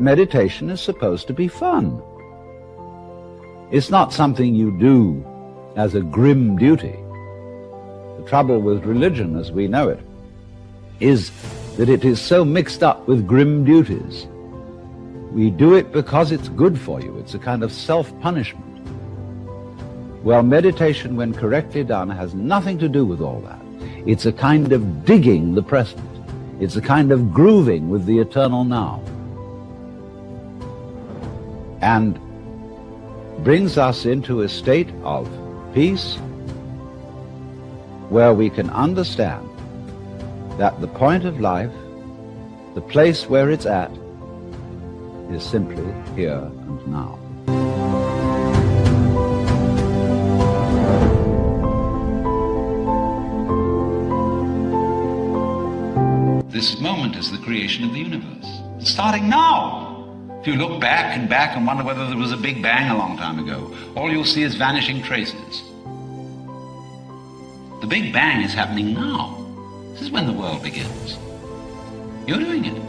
meditation is supposed to be fun. It's not something you do as a grim duty. The trouble with religion as we know it is that it is so mixed up with grim duties. We do it because it's good for you. It's a kind of self-punishment. Well, meditation, when correctly done, has nothing to do with all that. It's a kind of digging the present. It's a kind of grooving with the eternal now. And brings us into a state of peace where we can understand that the point of life, the place where it's at, is simply here and now. This moment is the creation of the universe, starting now. If you look back and wonder whether there was a big bang a long time ago, all you'll see is vanishing traces. The big bang is happening now. This is when the world begins. You're doing it.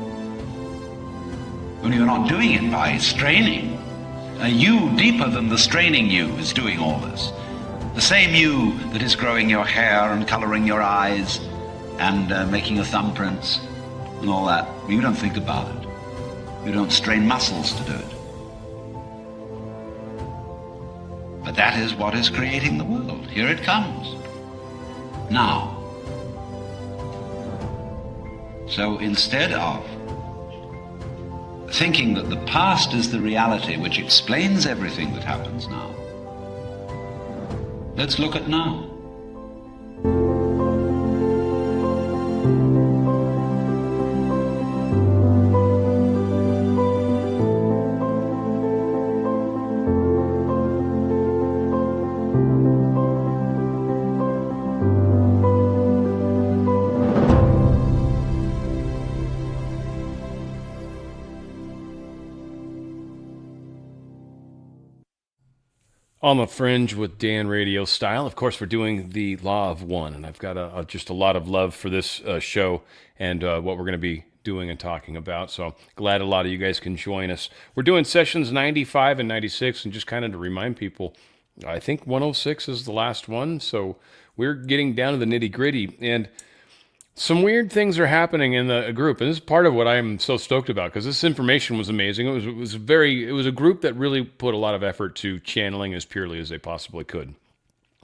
Only you're not doing it by straining. A you deeper than the straining you is doing all this. The same you that is growing your hair and coloring your eyes and making your thumbprints and all that. You don't think about it. You don't strain muscles to do it. But that is what is creating the world. Here it comes. Now. So instead of thinking that the past is the reality which explains everything that happens now, let's look at now. On the Fringe with Dan RadioStyle. Of course, we're doing the Law of One, and I've got just a lot of love for this show and what we're going to be doing and talking about. So glad a lot of you guys can join us. We're doing sessions 95 and 96, and just kind of to remind people, I think 106 is the last one, so we're getting down to the nitty-gritty, and some weird things are happening in the group, and this is part of what I'm so stoked about, because this information was amazing. It was a group that really put a lot of effort to channeling as purely as they possibly could.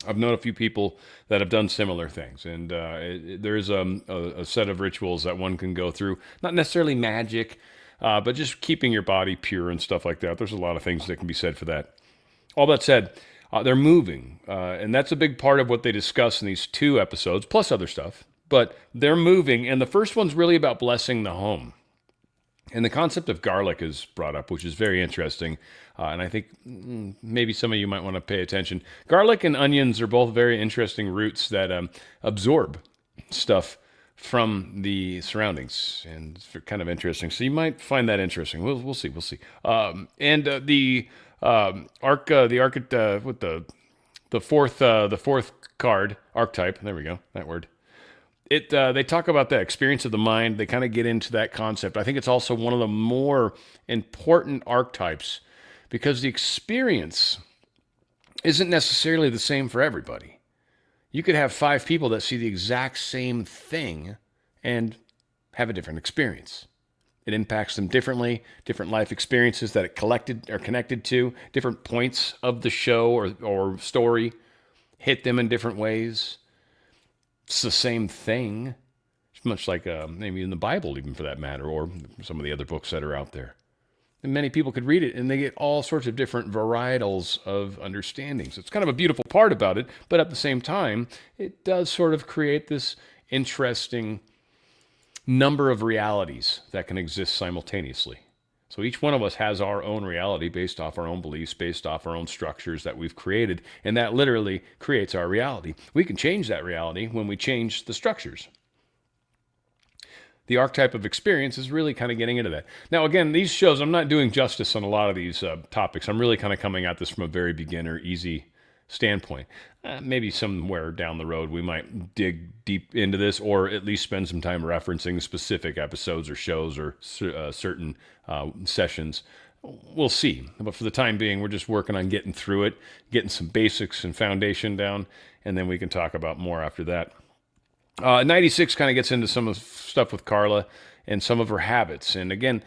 I've known a few people that have done similar things, and there is a set of rituals that one can go through, not necessarily magic, but just keeping your body pure and stuff like that. There's a lot of things that can be said for that. All that said, they're moving, and that's a big part of what they discuss in these 2 episodes, plus other stuff. But they're moving, and the first one's really about blessing the home. And the concept of garlic is brought up, which is very interesting, and I think maybe some of you might want to pay attention. Garlic and onions are both very interesting roots that absorb stuff from the surroundings, and it's kind of interesting. So you might find that interesting. We'll see. The fourth card, archetype. There we go. That word. They talk about the experience of the mind. They kind of get into that concept. I think it's also one of the more important archetypes because the experience isn't necessarily the same for everybody. You could have 5 people that see the exact same thing and have a different experience. It impacts them differently, different life experiences that it connected to, different points of the show or story hit them in different ways. It's the same thing. It's much like maybe in the Bible, even for that matter, or some of the other books that are out there. And many people could read it, and they get all sorts of different varietals of understandings. It's kind of a beautiful part about it, but at the same time, it does sort of create this interesting number of realities that can exist simultaneously. So each one of us has our own reality based off our own beliefs, based off our own structures that we've created, and that literally creates our reality. We can change that reality when we change the structures. The archetype of experience is really kind of getting into that. Now, again, these shows, I'm not doing justice on a lot of these topics. I'm really kind of coming at this from a very beginner, easy standpoint. Maybe somewhere down the road we might dig deep into this, or at least spend some time referencing specific episodes or shows or certain sessions. We'll see. But for the time being, we're just working on getting through it, getting some basics and foundation down, and then we can talk about more after that. 96 kind of gets into some of the stuff with Carla and some of her habits. And again,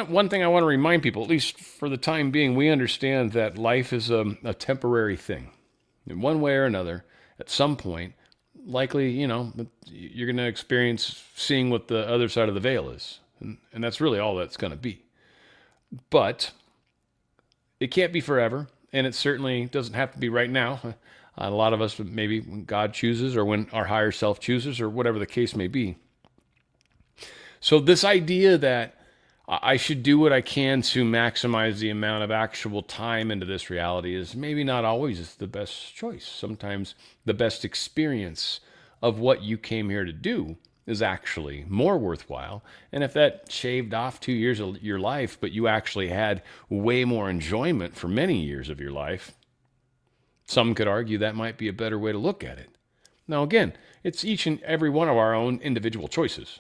one thing I want to remind people, at least for the time being, we understand that life is a temporary thing. In one way or another, at some point, likely, you're going to experience seeing what the other side of the veil is. And that's really all that's going to be. But it can't be forever, and it certainly doesn't have to be right now. A lot of us, maybe when God chooses or when our higher self chooses or whatever the case may be. So this idea that I should do what I can to maximize the amount of actual time into this reality is maybe not always the best choice. Sometimes the best experience of what you came here to do is actually more worthwhile. And if that shaved off 2 years of your life, but you actually had way more enjoyment for many years of your life, some could argue that might be a better way to look at it. Now, again, it's each and every one of our own individual choices.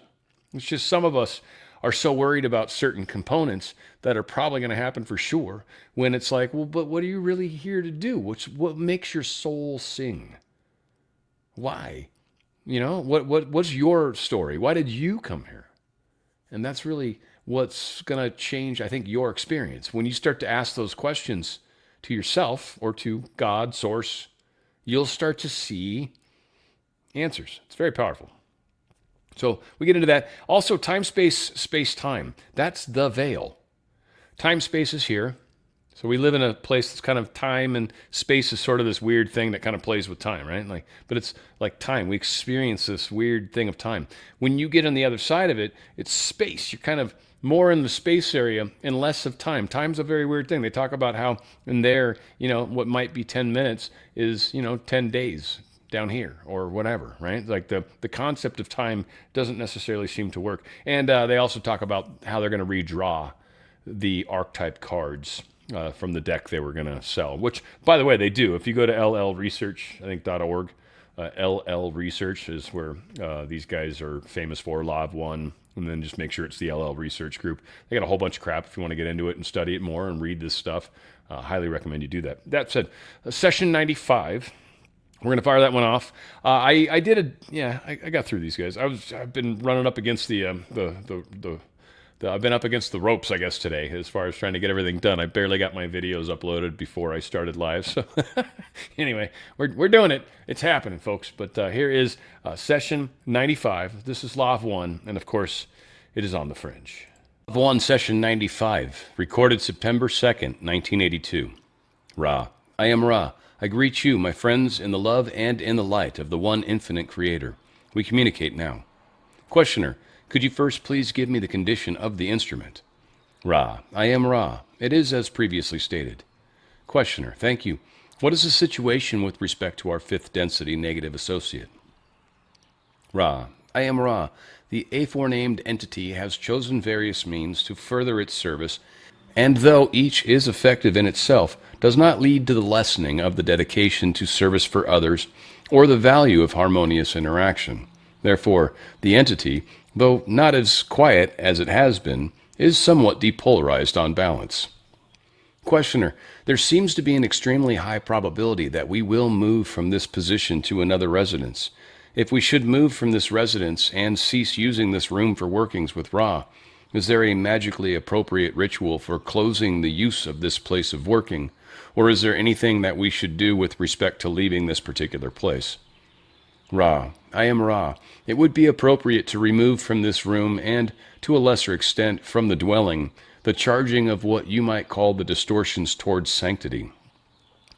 It's just some of us are so worried about certain components that are probably going to happen for sure, when it's like, well, but what are you really here to do? What makes your soul sing? Why? What's your story? Why did you come here? And that's really what's going to change, I think, your experience. When you start to ask those questions to yourself or to God, source, you'll start to see answers. It's very powerful. So we get into that. Also, time, space, time. That's the veil. Time, space is here. So we live in a place that's kind of time and space is sort of this weird thing that kind of plays with time, right? But it's like time. We experience this weird thing of time. When you get on the other side of it, it's space. You're kind of more in the space area and less of time. Time's a very weird thing. They talk about how in there, what might be 10 minutes is, 10 days down here or whatever, right? Like the concept of time doesn't necessarily seem to work. And they also talk about how they're going to redraw the archetype cards from the deck they were going to sell, which, by the way, they do. If you go to llresearch, I think .org, LL Research is where these guys are famous for, Law of One, and then just make sure it's the LL Research Group. They got a whole bunch of crap if you want to get into it and study it more and read this stuff. Highly recommend you do that. That said, session 95. We're going to fire that one off. I got through these guys. I've been running up against I've been up against the ropes, I guess, today, as far as trying to get everything done. I barely got my videos uploaded before I started live. So anyway, we're doing it. It's happening, folks. But here is session 95. This is Law of One, and of course, it is on the Fringe. Law of One, session 95, recorded September 2nd, 1982. Ra. I am Ra. I greet you, my friends, in the love and in the light of the one infinite creator. We communicate now. Questioner, could you first please give me the condition of the instrument? Ra, I am Ra. It is as previously stated. Questioner, thank you. What is the situation with respect to our fifth density negative associate? Ra, I am Ra. The aforenamed entity has chosen various means to further its service, and though each is effective in itself, does not lead to the lessening of the dedication to service for others or the value of harmonious interaction. Therefore, the entity, though not as quiet as it has been, is somewhat depolarized on balance. Questioner, there seems to be an extremely high probability that we will move from this position to another residence. If we should move from this residence and cease using this room for workings with Ra, is there a magically appropriate ritual for closing the use of this place of working, or is there anything that we should do with respect to leaving this particular place? Ra, I am Ra. It would be appropriate to remove from this room and, to a lesser extent, from the dwelling, the charging of what you might call the distortions towards sanctity.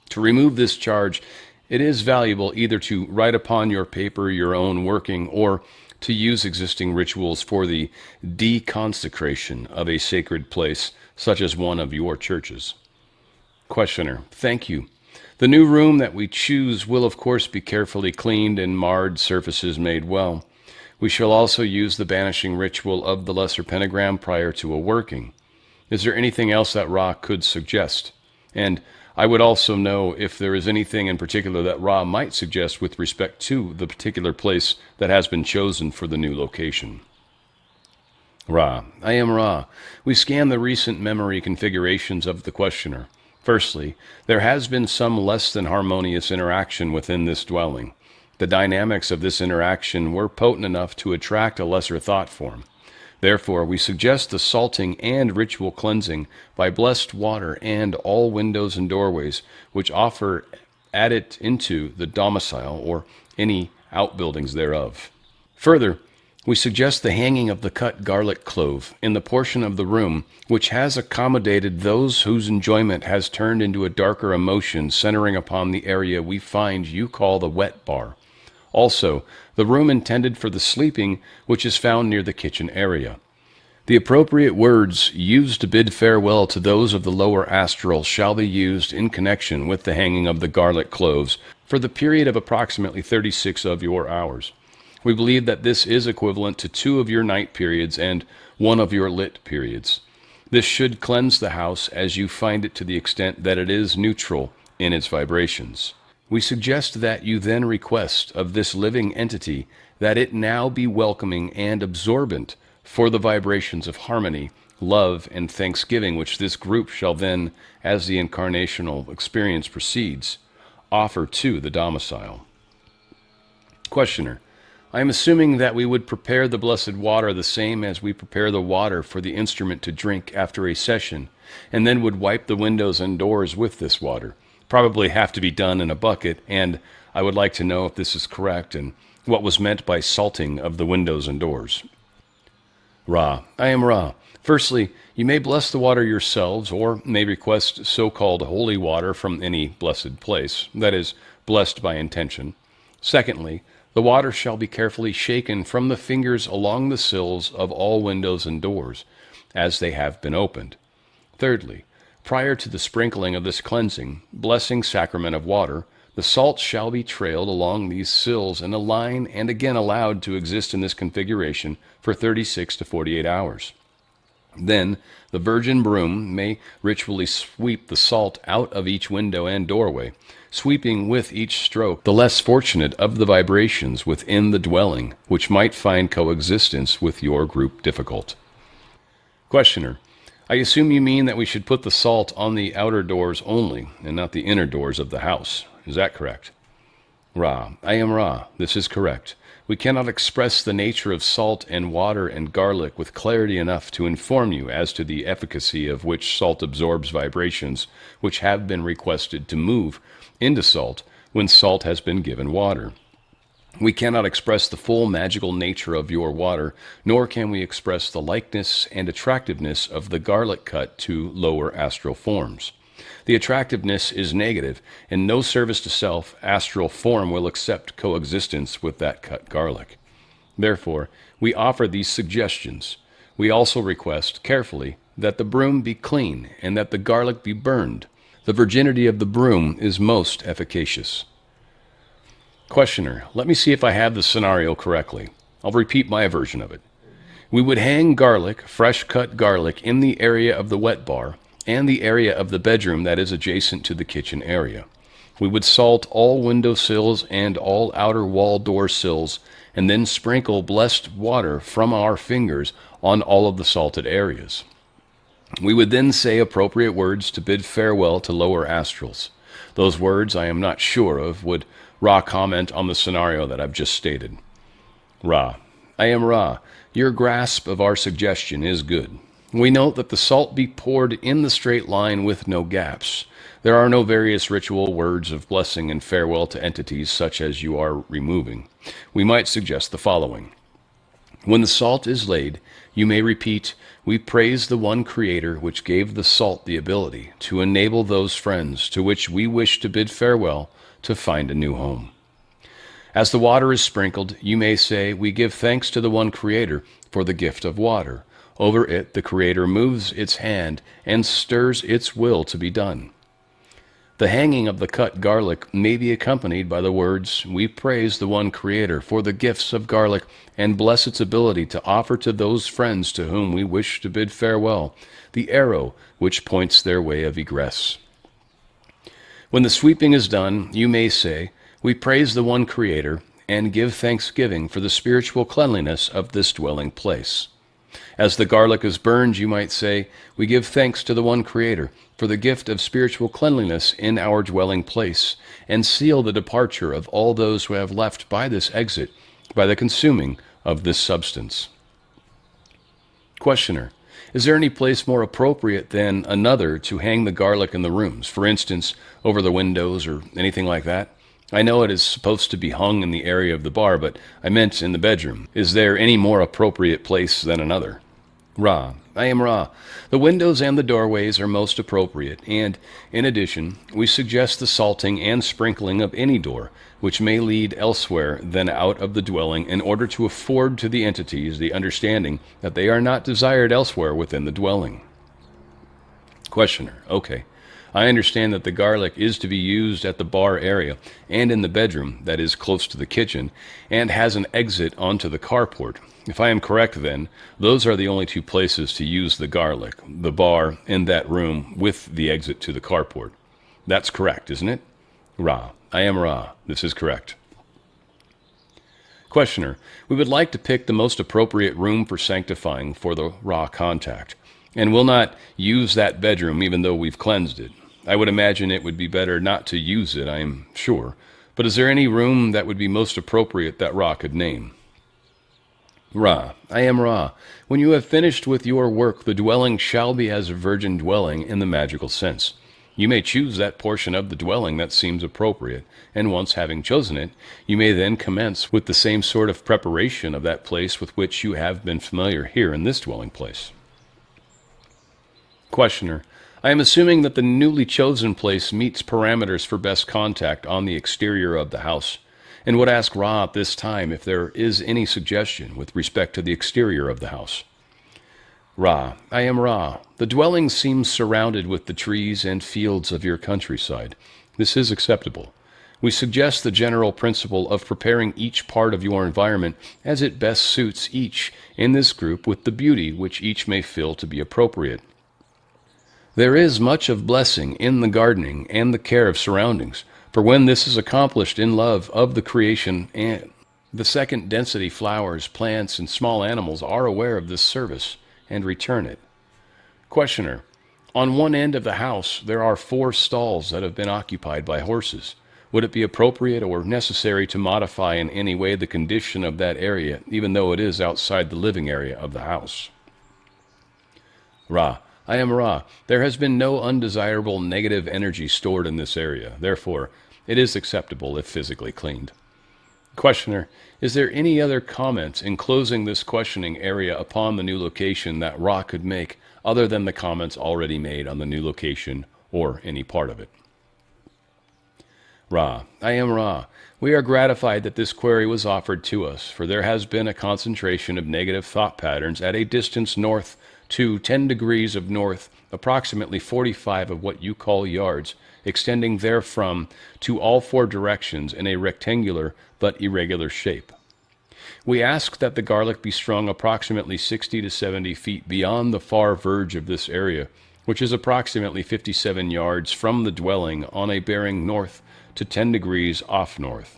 To remove this charge, it is valuable either to write upon your paper your own working or to use existing rituals for the deconsecration of a sacred place, such as one of your churches. Questioner, thank you. The new room that we choose will of course be carefully cleaned and marred surfaces made well. We shall also use the banishing ritual of the lesser pentagram prior to a working. Is there anything else that Ra could suggest? And I would also know if there is anything in particular that Ra might suggest with respect to the particular place that has been chosen for the new location. Ra. I am Ra. We scan the recent memory configurations of the questioner. Firstly, there has been some less than harmonious interaction within this dwelling. The dynamics of this interaction were potent enough to attract a lesser thought form. Therefore, we suggest the salting and ritual cleansing by blessed water and all windows and doorways which offer add it into the domicile or any outbuildings thereof. Further, we suggest the hanging of the cut garlic clove in the portion of the room which has accommodated those whose enjoyment has turned into a darker emotion centering upon the area we find you call the wet bar. Also, the room intended for the sleeping which is found near the kitchen area. The appropriate words used to bid farewell to those of the lower astral shall be used in connection with the hanging of the garlic cloves for the period of approximately 36 of your hours. We believe that this is equivalent to 2 of your night periods and 1 of your lit periods. This should cleanse the house as you find it to the extent that it is neutral in its vibrations. We suggest that you then request of this living entity that it now be welcoming and absorbent for the vibrations of harmony, love, and thanksgiving which this group shall then, as the incarnational experience proceeds, offer to the domicile. Questioner. I am assuming that we would prepare the blessed water the same as we prepare the water for the instrument to drink after a session, and then would wipe the windows and doors with this water. Probably have to be done in a bucket, and I would like to know if this is correct and what was meant by salting of the windows and doors. Ra. I am Ra. Firstly, you may bless the water yourselves, or may request so-called holy water from any blessed place, that is, blessed by intention. Secondly, the water shall be carefully shaken from the fingers along the sills of all windows and doors, as they have been opened. Thirdly, prior to the sprinkling of this cleansing, blessing sacrament of water, the salt shall be trailed along these sills in a line and again allowed to exist in this configuration for 36 to 48 hours. Then, the virgin broom may ritually sweep the salt out of each window and doorway, sweeping with each stroke the less fortunate of the vibrations within the dwelling, which might find coexistence with your group difficult. Questioner. I assume you mean that we should put the salt on the outer doors only, and not the inner doors of the house. Is that correct? Ra. I am Ra. This is correct. We cannot express the nature of salt and water and garlic with clarity enough to inform you as to the efficacy of which salt absorbs vibrations which have been requested to move into salt when salt has been given water. We cannot express the full magical nature of your water, nor can we express the likeness and attractiveness of the garlic cut to lower astral forms. The attractiveness is negative, and no service to self astral form will accept coexistence with that cut garlic. Therefore, we offer these suggestions. We also request, carefully, that the broom be clean and that the garlic be burned. The virginity of the broom is most efficacious. Questioner, let me see if I have the scenario correctly. I'll repeat my version of it. We would hang garlic, fresh cut garlic, in the area of the wet bar and the area of the bedroom that is adjacent to the kitchen area. We would salt all window sills and all outer wall door sills, and then sprinkle blessed water from our fingers on all of the salted areas. We would then say appropriate words to bid farewell to lower astrals. Those words I am not sure of. Would Ra comment on the scenario that I've just stated? Ra. I am Ra. Your grasp of our suggestion is good. We note that the salt be poured in the straight line with no gaps. There are no various ritual words of blessing and farewell to entities such as you are removing. We might suggest the following. When the salt is laid, you may repeat, "We praise the one Creator which gave the salt the ability to enable those friends to which we wish to bid farewell to find a new home." As the water is sprinkled, you may say, "We give thanks to the one Creator for the gift of water. Over it, the Creator moves its hand and stirs its will to be done." The hanging of the cut garlic may be accompanied by the words, "We praise the one Creator for the gifts of garlic and bless its ability to offer to those friends to whom we wish to bid farewell the arrow which points their way of egress." When the sweeping is done, you may say, "We praise the one Creator and give thanksgiving for the spiritual cleanliness of this dwelling place." As the garlic is burned, you might say, "We give thanks to the one Creator for the gift of spiritual cleanliness in our dwelling place, and seal the departure of all those who have left by this exit by the consuming of this substance." Questioner: Is there any place more appropriate than another to hang the garlic in the rooms, for instance, over the windows or anything like that? I know it is supposed to be hung in the area of the bar, but I meant in the bedroom. Is there any more appropriate place than another? Ra: I am Ra. The windows and the doorways are most appropriate, and, in addition, we suggest the salting and sprinkling of any door, which may lead elsewhere than out of the dwelling, in order to afford to the entities the understanding that they are not desired elsewhere within the dwelling. Questioner: Okay. I understand that the garlic is to be used at the bar area and in the bedroom, that is close to the kitchen, and has an exit onto the carport. If I am correct, then, those are the only two places to use the garlic, the bar and that room with the exit to the carport. That's correct, isn't it? Ra: I am Ra. This is correct. Questioner: We would like to pick the most appropriate room for sanctifying for the Ra contact, and will not use that bedroom even though we've cleansed it. I would imagine it would be better not to use it, I am sure. But is there any room that would be most appropriate that Ra could name? Ra: I am Ra. When you have finished with your work, the dwelling shall be as a virgin dwelling in the magical sense. You may choose that portion of the dwelling that seems appropriate, and once having chosen it, you may then commence with the same sort of preparation of that place with which you have been familiar here in this dwelling place. Questioner: I am assuming that the newly chosen place meets parameters for best contact on the exterior of the house, and would ask Ra at this time if there is any suggestion with respect to the exterior of the house. Ra: I am Ra. The dwelling seems surrounded with the trees and fields of your countryside. This is acceptable. We suggest the general principle of preparing each part of your environment as it best suits each in this group with the beauty which each may feel to be appropriate. There is much of blessing in the gardening and the care of surroundings, for when this is accomplished in love of the creation, and the second density flowers, plants, and small animals are aware of this service and return it. Questioner: On one end of the house there are 4 stalls that have been occupied by horses. Would it be appropriate or necessary to modify in any way the condition of that area, even though it is outside the living area of the house? Ra: I am Ra. There has been no undesirable negative energy stored in this area. Therefore, it is acceptable if physically cleaned. Questioner: Is there any other comment in closing this questioning area upon the new location that Ra could make other than the comments already made on the new location or any part of it? Ra: I am Ra. We are gratified that this query was offered to us, for there has been a concentration of negative thought patterns at a distance north to 10 degrees of north, approximately 45 of what you call yards, extending therefrom to all 4 directions in a rectangular but irregular shape. We ask that the garlic be strung approximately 60 to 70 feet beyond the far verge of this area, which is approximately 57 yards from the dwelling on a bearing north to 10 degrees off north.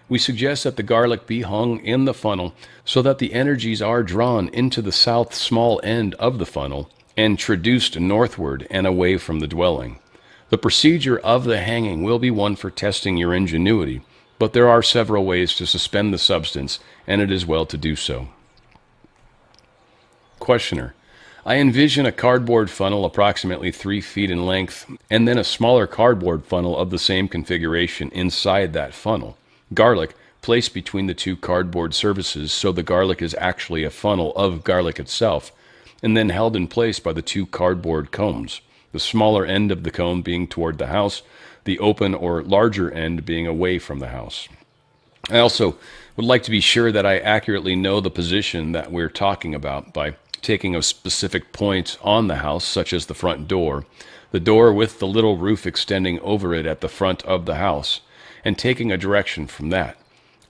We suggest that the garlic be hung in the funnel so that the energies are drawn into the south small end of the funnel and traduced northward and away from the dwelling. The procedure of the hanging will be one for testing your ingenuity, but there are several ways to suspend the substance, and it is well to do so. Questioner: I envision a cardboard funnel approximately 3 feet in length, and then a smaller cardboard funnel of the same configuration inside that funnel. Garlic placed between the 2 cardboard surfaces so the garlic is actually a funnel of garlic itself, and then held in place by the 2 cardboard combs, the smaller end of the cone being toward the house, the open or larger end being away from the house. I also would like to be sure that I accurately know the position that we're talking about by taking a specific point on the house, such as the front door, the door with the little roof extending over it at the front of the house, and taking a direction from that.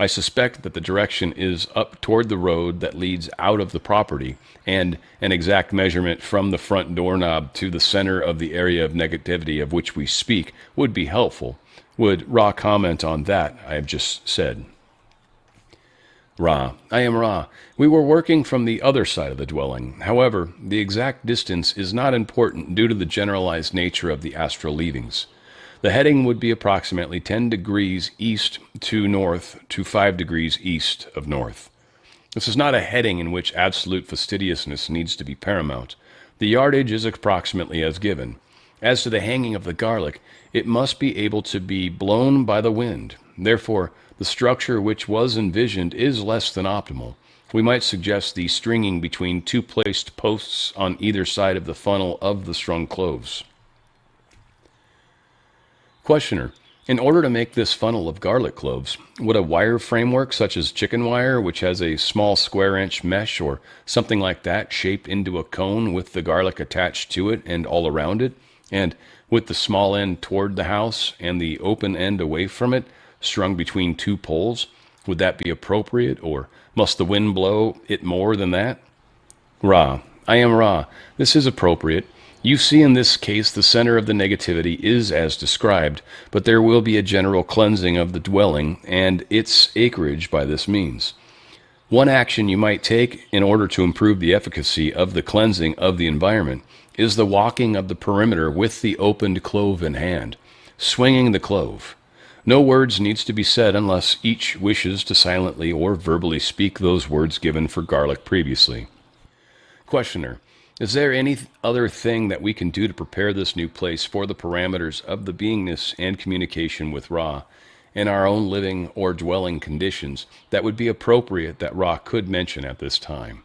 I suspect that the direction is up toward the road that leads out of the property, and an exact measurement from the front doorknob to the center of the area of negativity of which we speak would be helpful. Would Ra comment on that I have just said? Ra, I am Ra. We were working from the other side of the dwelling. However, the exact distance is not important due to the generalized nature of the astral leavings. The heading would be approximately 10 degrees east to north to 5 degrees east of north. This is not a heading in which absolute fastidiousness needs to be paramount. The yardage is approximately as given. As to the hanging of the garlic, it must be able to be blown by the wind. Therefore, the structure which was envisioned is less than optimal. We might suggest the stringing between two placed posts on either side of the funnel of the strung cloves. Questioner, in order to make this funnel of garlic cloves, would a wire framework such as chicken wire, which has a small square-inch mesh or something like that shaped into a cone with the garlic attached to it and all around it, and with the small end toward the house and the open end away from it, strung between two poles, would that be appropriate, or must the wind blow it more than that? Ra, I am Ra. This is appropriate. You see in this case the center of the negativity is as described, but there will be a general cleansing of the dwelling and its acreage by this means. One action you might take in order to improve the efficacy of the cleansing of the environment is the walking of the perimeter with the opened clove in hand, swinging the clove. No words needs to be said unless each wishes to silently or verbally speak those words given for garlic previously. Questioner, is there any other thing that we can do to prepare this new place for the parameters of the beingness and communication with Ra in our own living or dwelling conditions that would be appropriate that Ra could mention at this time?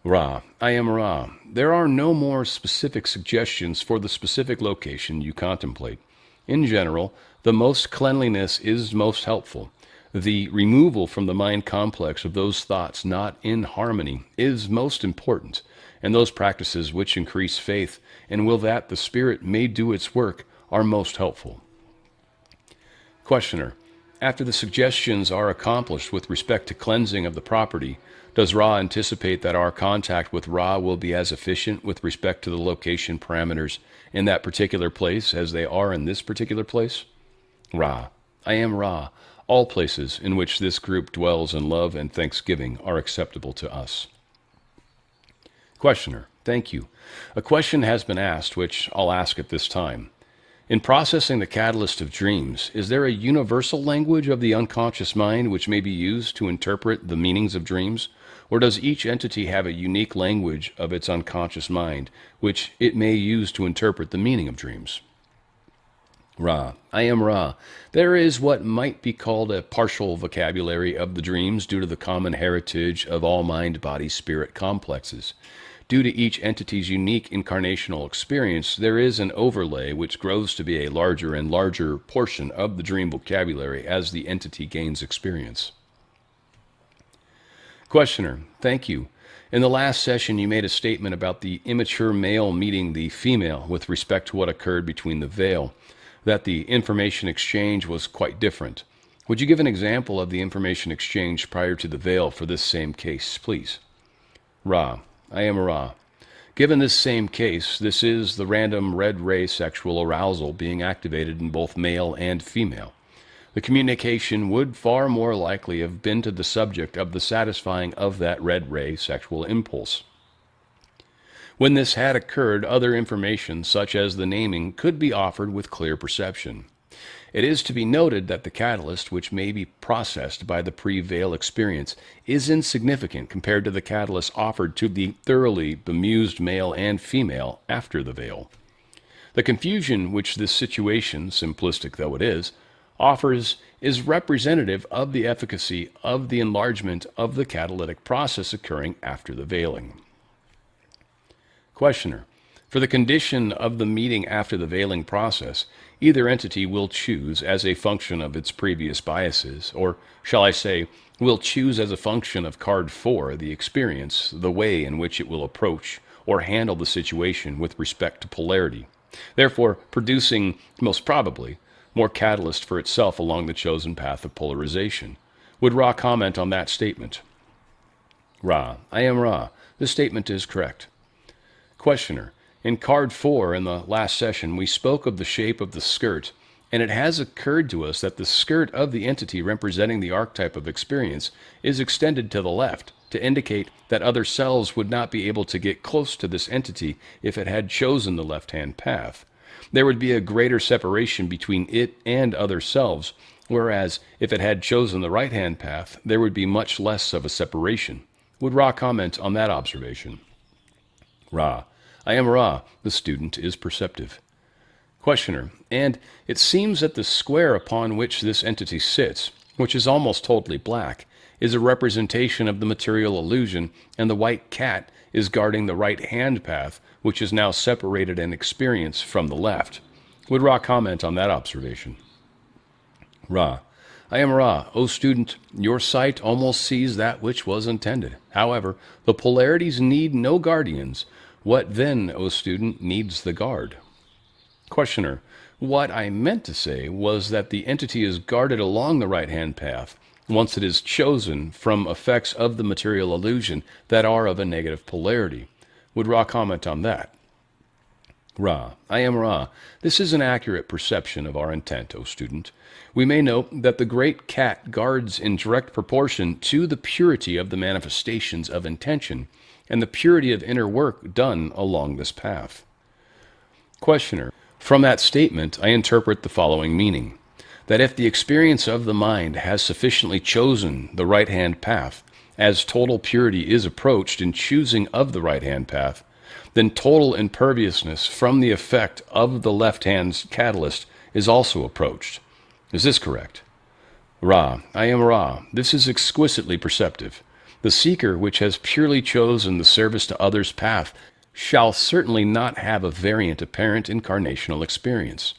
Ra, I am Ra. There are no more specific suggestions for the specific location you contemplate. In general, the most cleanliness is most helpful. The removal from the mind complex of those thoughts not in harmony is most important, and those practices which increase faith and will that the Spirit may do its work are most helpful. Questioner, after the suggestions are accomplished with respect to cleansing of the property, does Ra anticipate that our contact with Ra will be as efficient with respect to the location parameters in that particular place as they are in this particular place? Ra, I am Ra. All places in which this group dwells in love and thanksgiving are acceptable to us. Questioner, thank you. A question has been asked, which I'll ask at this time. In processing the catalyst of dreams, is there a universal language of the unconscious mind which may be used to interpret the meanings of dreams? Or does each entity have a unique language of its unconscious mind which it may use to interpret the meaning of dreams? Ra, I am Ra. There is what might be called a partial vocabulary of the dreams due to the common heritage of all mind-body-spirit complexes. Due to each entity's unique incarnational experience, there is an overlay which grows to be a larger and larger portion of the dream vocabulary as the entity gains experience. Questioner, thank you. In the last session, you made a statement about the immature male meeting the female with respect to what occurred between the veil, that the information exchange was quite different. Would you give an example of the information exchange prior to the veil for this same case, please? Ra, I am Ra. Given this same case, this is the random red ray sexual arousal being activated in both male and female. The communication would far more likely have been to the subject of the satisfying of that red ray sexual impulse. When this had occurred, other information, such as the naming, could be offered with clear perception. It is to be noted that the catalyst, which may be processed by the pre-veil experience, is insignificant compared to the catalyst offered to the thoroughly bemused male and female after the veil. The confusion which this situation, simplistic though it is, offers is representative of the efficacy of the enlargement of the catalytic process occurring after the veiling. Questioner, for the condition of the meeting after the veiling process, either entity will choose as a function of its previous biases, or shall I say, will choose as a function of card 4 the experience, the way in which it will approach or handle the situation with respect to polarity, therefore producing, most probably, more catalyst for itself along the chosen path of polarization. Would Ra comment on that statement? Ra, I am Ra. This statement is correct. Questioner, in card 4 in the last session, we spoke of the shape of the skirt, and it has occurred to us that the skirt of the entity representing the archetype of experience is extended to the left to indicate that other selves would not be able to get close to this entity if it had chosen the left-hand path. There would be a greater separation between it and other selves, whereas if it had chosen the right-hand path, there would be much less of a separation. Would Ra comment on that observation? Ra, I am Ra. The student is perceptive. Questioner, and it seems that the square upon which this entity sits, which is almost totally black, is a representation of the material illusion, and the white cat is guarding the right-hand path, which is now separated in experience from the left. Would Ra comment on that observation? Ra, I am Ra. O student, your sight almost sees that which was intended. However, the polarities need no guardians. What then, O student, needs the guard? Questioner, what I meant to say was that the entity is guarded along the right-hand path once it is chosen from effects of the material illusion that are of a negative polarity. Would Ra comment on that? Ra, I am Ra. This is an accurate perception of our intent, O student. We may note that the great cat guards in direct proportion to the purity of the manifestations of intention and the purity of inner work done along this path. Questioner, from that statement I interpret the following meaning, that if the experience of the mind has sufficiently chosen the right-hand path, as total purity is approached in choosing of the right-hand path, then total imperviousness from the effect of the left-hand's catalyst is also approached. Is this correct? Ra, I am Ra. This is exquisitely perceptive. The seeker which has purely chosen the service to others' path shall certainly not have a variant apparent incarnational experience.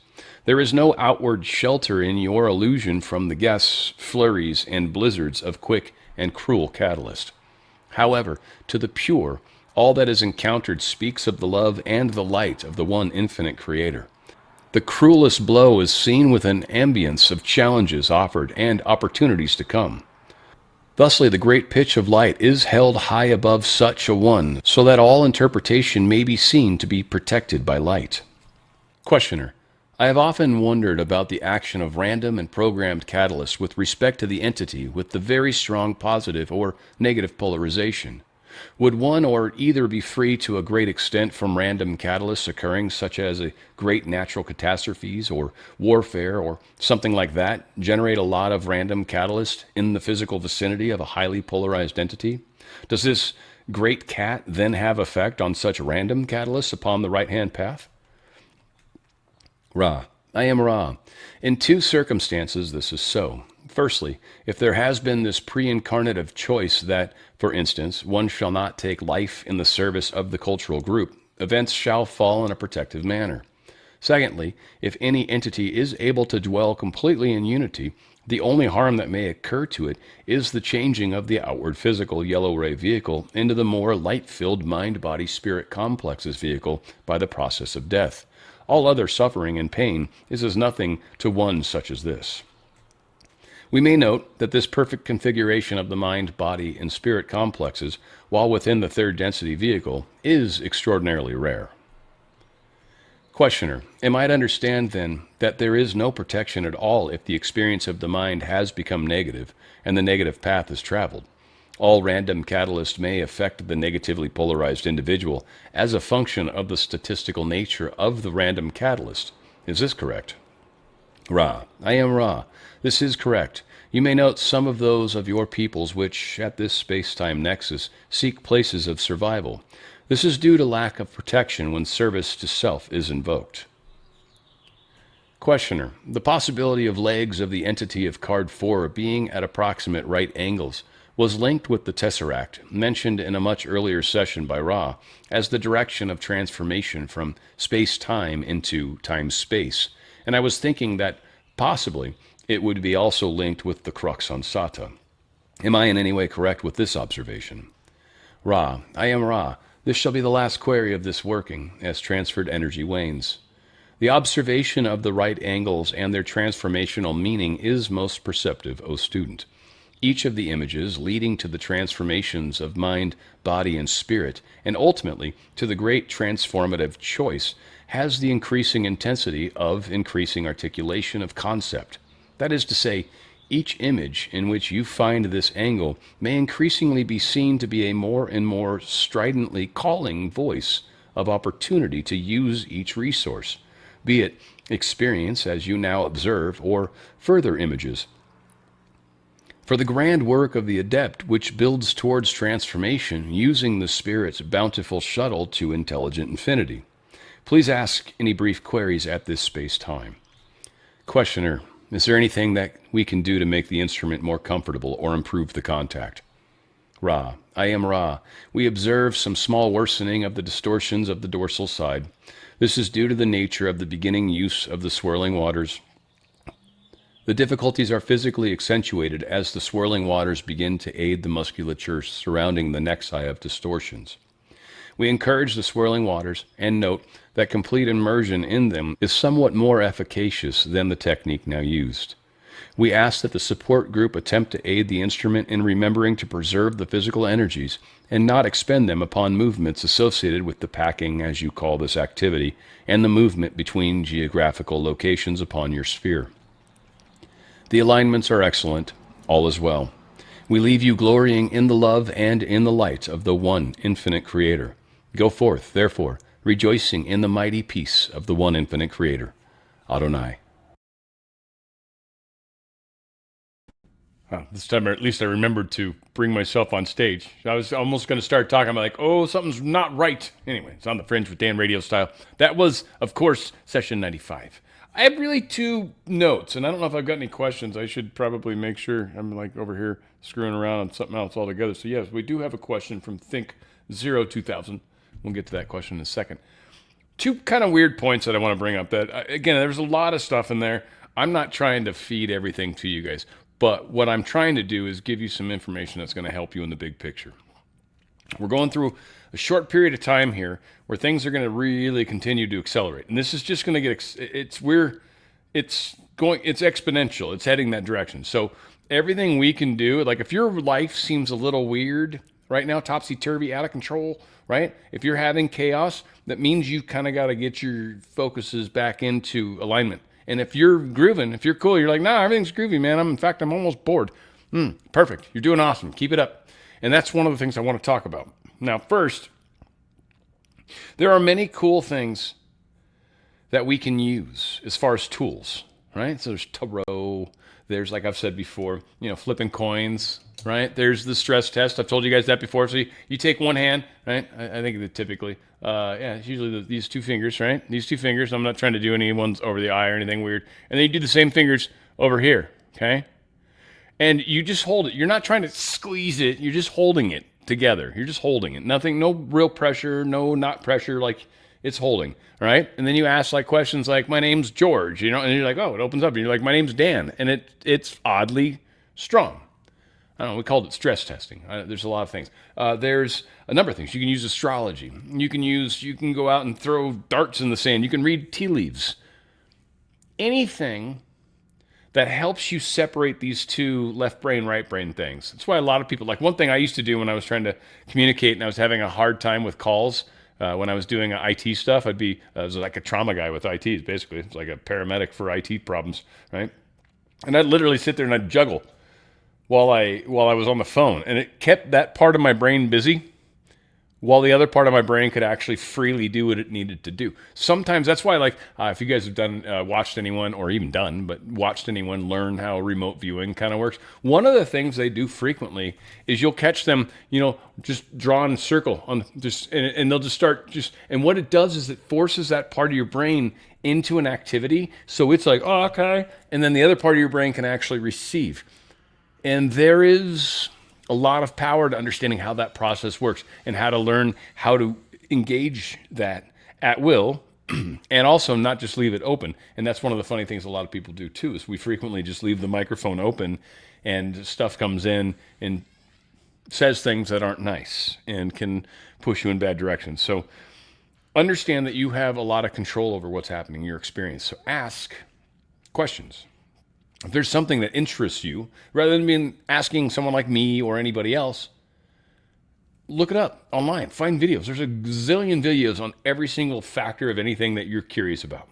There is no outward shelter in your illusion from the gusts, flurries, and blizzards of quick and cruel catalyst. However, to the pure, all that is encountered speaks of the love and the light of the one infinite Creator. The cruelest blow is seen with an ambience of challenges offered and opportunities to come. Thusly, the great pitch of light is held high above such a one, so that all interpretation may be seen to be protected by light. Questioner, I have often wondered about the action of random and programmed catalysts with respect to the entity with the very strong positive or negative polarization. Would one or either be free to a great extent from random catalysts occurring, such as a great natural catastrophes or warfare or something like that, generate a lot of random catalysts in the physical vicinity of a highly polarized entity? Does this great cat then have effect on such random catalysts upon the right-hand path? Ra, I am Ra. In two circumstances this is so. Firstly, if there has been this pre-incarnative choice that, for instance, one shall not take life in the service of the cultural group, events shall fall in a protective manner. Secondly, if any entity is able to dwell completely in unity, the only harm that may occur to it is the changing of the outward physical yellow ray vehicle into the more light-filled mind-body-spirit complexes vehicle by the process of death. All other suffering and pain is as nothing to one such as this. We may note that this perfect configuration of the mind, body, and spirit complexes, while within the third density vehicle, is extraordinarily rare. Questioner, am I to understand then that there is no protection at all if the experience of the mind has become negative and the negative path is traveled? All random catalysts may affect the negatively polarized individual as a function of the statistical nature of the random catalyst. Is this correct? Ra, I am Ra. This is correct. You may note some of those of your peoples which, at this space-time nexus, seek places of survival. This is due to lack of protection when service to self is invoked. Questioner, the possibility of legs of the entity of card 4 being at approximate right angles was linked with the tesseract, mentioned in a much earlier session by Ra, as the direction of transformation from space-time into time-space, and I was thinking that possibly it would be also linked with the crux ansata. Am I in any way correct with this observation? Ra, I am Ra. This shall be the last query of this working, as transferred energy wanes. The observation of the right angles and their transformational meaning is most perceptive, O student. each of the images leading to the transformations of mind, body, and spirit, and ultimately to the great transformative choice, has the increasing intensity of increasing articulation of concept. That is to say, each image in which you find this angle may increasingly be seen to be a more and more stridently calling voice of opportunity to use each resource, be it experience as you now observe or further images. For the grand work of the adept which builds towards transformation using the Spirit's bountiful shuttle to intelligent infinity. Please ask any brief queries at this space-time. Questioner, is there anything that we can do to make the instrument more comfortable or improve the contact? Ra, I am Ra. We observe some small worsening of the distortions of the dorsal side. This is due to the nature of the beginning use of the swirling waters. The difficulties are physically accentuated as the swirling waters begin to aid the musculature surrounding the nexi of distortions. We encourage the swirling waters and note that complete immersion in them is somewhat more efficacious than the technique now used. We ask that the support group attempt to aid the instrument in remembering to preserve the physical energies and not expend them upon movements associated with the packing, as you call this activity, and the movement between geographical locations upon your sphere. The alignments are excellent. All is well. We leave you glorying in the love and in the light of the one infinite Creator. Go forth, therefore, rejoicing in the mighty peace of the one infinite Creator. Adonai. This time, at least I remembered to bring myself on stage. I was almost going to start talking. I'm like, oh, something's not right. Anyway, it's on the Fringe with Dan RadioStyle. That was, of course, session 95. I have really 2 notes, and I don't know if I've got any questions. I should probably make sure I'm like over here screwing around on something else altogether. So yes, we do have a question from Think02000. We'll get to that question in a second. 2 kind of weird points that I want to bring up. That again, there's a lot of stuff in there. I'm not trying to feed everything to you guys, but what I'm trying to do is give you some information that's going to help you in the big picture. We're going through a short period of time here where things are going to really continue to accelerate, and this is just going to get it's exponential. It's heading that direction. So everything we can do, like if your life seems a little weird right now, topsy-turvy, out of control, right? If you're having chaos, that means you kind of got to get your focuses back into alignment. And if you're grooving, if you're cool, you're like, nah, everything's groovy, man. I'm almost bored. Perfect. You're doing awesome. Keep it up. And that's one of the things I want to talk about. Now, first, there are many cool things that we can use as far as tools, right? So there's tarot. There's, like I've said before, flipping coins, right? There's the stress test. I've told you guys that before. So you take one hand, right? I think that typically, it's usually these 2 fingers, right? These 2 fingers. I'm not trying to do any ones over the eye or anything weird. And then you do the same fingers over here, okay? And you just hold it. You're not trying to squeeze it. You're just holding it together. You're just holding it. Nothing, no real pressure, no not pressure, like it's holding, right? And then you ask like questions like, my name's George, and you're like, oh, it opens up. And you're like, my name's Dan. And it's oddly strong. I don't know, we called it stress testing. There's a lot of things. There's a number of things. You can use astrology. You can go out and throw darts in the sand. You can read tea leaves. Anything that helps you separate these 2 left brain, right brain things. That's why a lot of people, like one thing I used to do when I was trying to communicate and I was having a hard time with calls, when I was doing IT stuff, I was like a trauma guy with ITs, basically. It's like a paramedic for IT problems, right? And I'd literally sit there and I'd juggle while I was on the phone. And it kept that part of my brain busy while the other part of my brain could actually freely do what it needed to do. Sometimes that's why, if you guys have watched anyone learn how remote viewing kind of works, one of the things they do frequently is you'll catch them, just drawing a circle and they'll just start and what it does is it forces that part of your brain into an activity. So it's like, oh, okay. And then the other part of your brain can actually receive. And there is a lot of power to understanding how that process works and how to learn how to engage that at will and also not just leave it open. And that's one of the funny things a lot of people do too, is we frequently just leave the microphone open and stuff comes in and says things that aren't nice and can push you in bad directions. So understand that you have a lot of control over what's happening in your experience. So ask questions. If there's something that interests you, rather than asking someone like me or anybody else, look it up online. Find videos. There's a gazillion videos on every single factor of anything that you're curious about.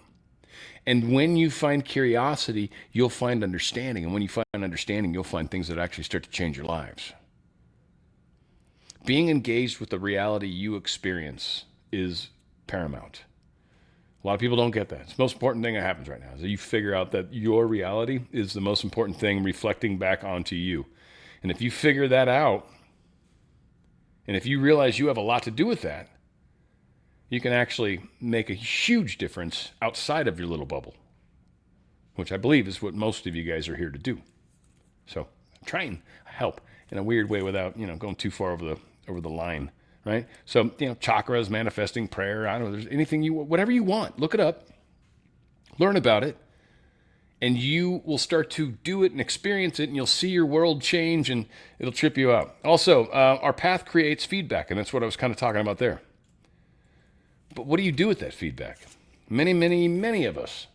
And when you find curiosity, you'll find understanding. And when you find understanding, you'll find things that actually start to change your lives. Being engaged with the reality you experience is paramount. A lot of people don't get that. It's the most important thing that happens right now is that you figure out that your reality is the most important thing reflecting back onto you. And if you figure that out, and if you realize you have a lot to do with that, you can actually make a huge difference outside of your little bubble, which I believe is what most of you guys are here to do. So try and help in a weird way without, going too far over the line, right? So, chakras, manifesting, prayer, I don't know, there's anything whatever you want, look it up, learn about it, and you will start to do it and experience it, and you'll see your world change, and it'll trip you out. Also, our path creates feedback, and that's what I was kind of talking about there. But what do you do with that feedback? Many, many, many of us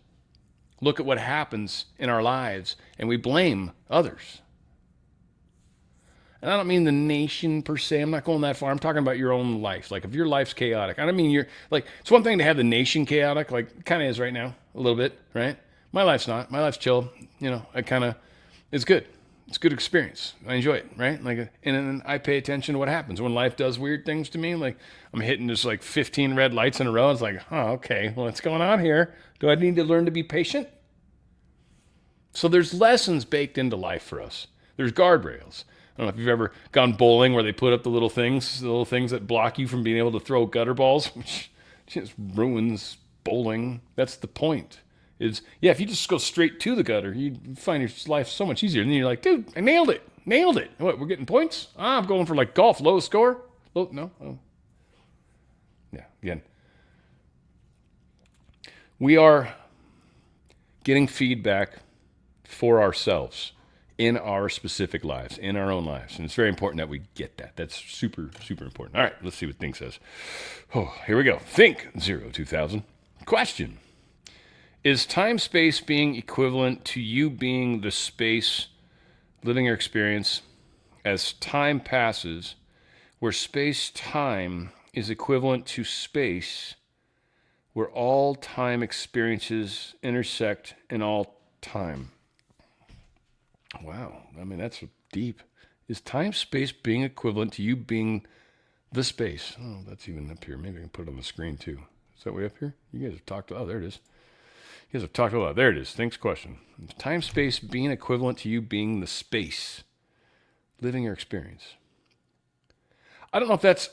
look at what happens in our lives, and we blame others. And I don't mean the nation per se. I'm not going that far. I'm talking about your own life. Like if your life's chaotic, I don't mean it's one thing to have the nation chaotic, like it kind of is right now, a little bit, right? My life's not. My life's chill. It's good. It's a good experience. I enjoy it, right? And then I pay attention to what happens when life does weird things to me. Like I'm hitting just 15 red lights in a row. It's like, oh, okay, well, what's going on here? Do I need to learn to be patient? So there's lessons baked into life for us. There's guardrails. I don't know if you've ever gone bowling where they put up the little things that block you from being able to throw gutter balls, which just ruins bowling. That's the point. If you just go straight to the gutter, you find your life so much easier. And then you're like, dude, I nailed it. What, we're getting points? I'm going for golf, low score? No? Oh. Yeah, again. We are getting feedback for ourselves in our specific lives, in our own lives. And it's very important that we get that. That's super, super important. All right, let's see what Think says. Oh, here we go. Think 2000. Question. Is time-space being equivalent to you being the space, living your experience as time passes, where space-time is equivalent to space, where all time experiences intersect in all time? Wow, I mean, that's deep. Is time-space being equivalent to you being the space? Oh, that's even up here. Maybe I can put it on the screen, too. Is that way up here? You guys have talked. Oh, there it is. You guys have talked a lot. There it is. Thanks, question. Is time-space being equivalent to you being the space, living your experience? I don't know if that's...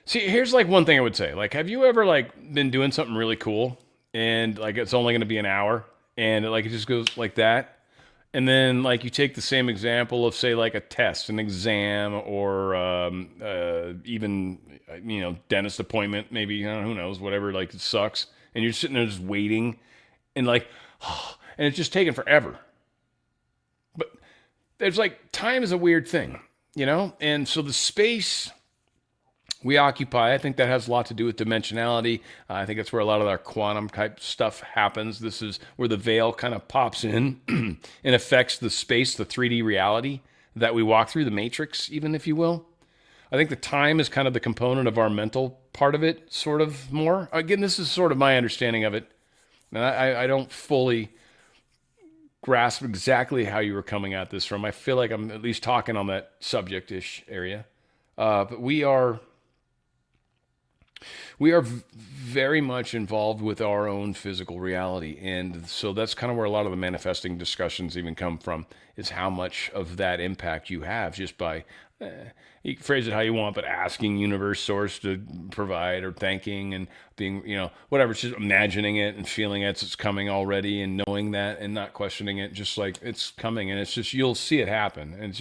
See, here's one thing I would say. Have you ever been doing something really cool and it's only going to be an hour and it just goes like that? And then, you take the same example of, say, a test, an exam, or even, dentist appointment, maybe, who knows, whatever, it sucks. And you're sitting there just waiting, and and it's just taking forever. But there's, time is a weird thing, And so the space we occupy, I think that has a lot to do with dimensionality. I think that's where a lot of our quantum type stuff happens. This is where the veil kind of pops in and affects the space, the 3D reality that we walk through, the matrix, even if you will. I think the time is kind of the component of our mental part of it, sort of more. Again, this is sort of my understanding of it. And I don't fully grasp exactly how you were coming at this from. I feel like I'm at least talking on that subject-ish area. But we are very much involved with our own physical reality. And so that's kind of where a lot of the manifesting discussions even come from, is how much of that impact you have just by, you can phrase it how you want, but asking universe source to provide, or thanking and being, whatever, it's just imagining it and feeling it's coming already and knowing that and not questioning it, just it's coming, and it's just, you'll see it happen. And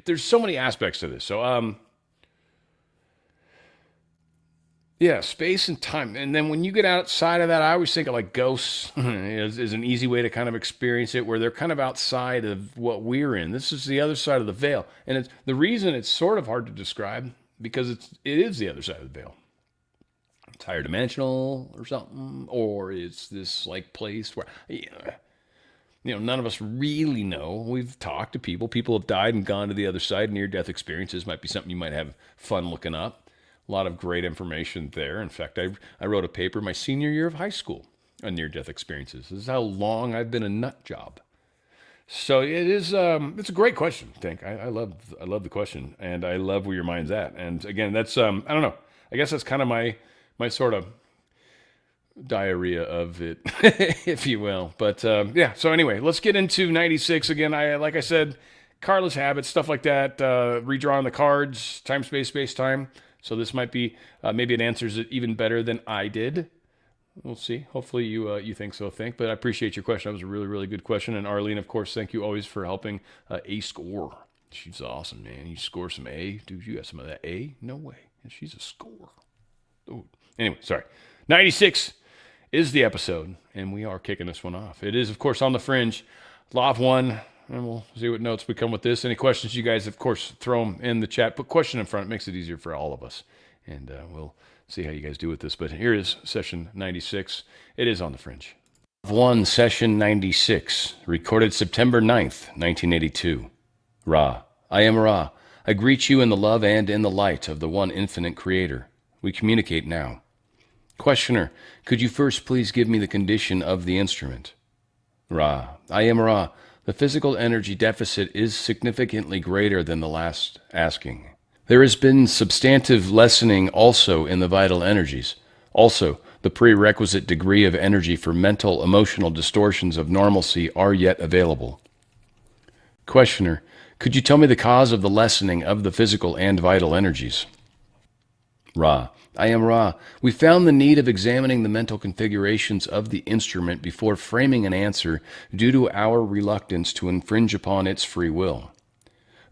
there's so many aspects to this. So, yeah, space and time. And then when you get outside of that, I always think of ghosts is an easy way to kind of experience it, where they're kind of outside of what we're in. This is the other side of the veil. And the reason it's sort of hard to describe, because it is the other side of the veil. It's higher dimensional or something, or it's this place where, None of us really know. We've talked to people. People have died and gone to the other side. Near-death experiences might be something you might have fun looking up. A lot of great information there. In fact, I wrote a paper my senior year of high school on near-death experiences. This is how long I've been a nut job. So it is. It's a great question, Tank. I love the question, and I love where your mind's at. And again, that's I don't know. I guess that's kind of my sort of diarrhea of it, if you will. But yeah. So anyway, let's get into 96 again. Like I said, Carla's habits, stuff like that. Redrawing the cards, time, space, time. So this might be maybe it answers it even better than I did. We'll see. Hopefully you think so, but I appreciate your question. That was a really, really good question. And Arlene, of course, thank you always for helping A score. She's awesome, man. You score some A. Dude, you got some of that A? No way. And she's a score. Ooh. Anyway, sorry. 96 is the episode, and we are kicking this one off. It is, of course, on the Fringe. Law of One, and we'll see what notes we come with this. Any questions, you guys, of course, throw them in the chat. Put question in front. It makes it easier for all of us. And we'll see how you guys do with this. But here is session 96. It is on the Fringe. One, session 96, recorded September 9th, 1982. Ra, I am Ra. I greet you in the love and in the light of the one infinite creator. We communicate now. Questioner, could you first please give me the condition of the instrument? Ra, I am Ra. The physical energy deficit is significantly greater than the last asking. There has been substantive lessening also in the vital energies. Also, the prerequisite degree of energy for mental, emotional distortions of normalcy are yet available. Questioner, could you tell me the cause of the lessening of the physical and vital energies? Ra, I am Ra. We found the need of examining the mental configurations of the instrument before framing an answer due to our reluctance to infringe upon its free will.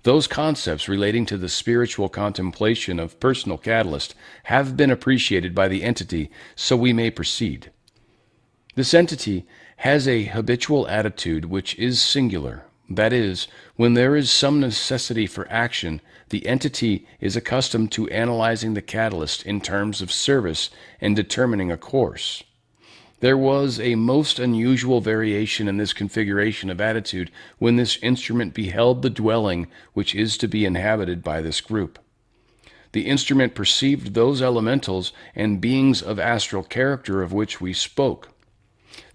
Those concepts relating to the spiritual contemplation of personal catalyst have been appreciated by the entity, so we may proceed. This entity has a habitual attitude which is singular. That is, when there is some necessity for action, the entity is accustomed to analyzing the catalyst in terms of service and determining a course. There was a most unusual variation in this configuration of attitude when this instrument beheld the dwelling which is to be inhabited by this group. The instrument perceived those elementals and beings of astral character of which we spoke.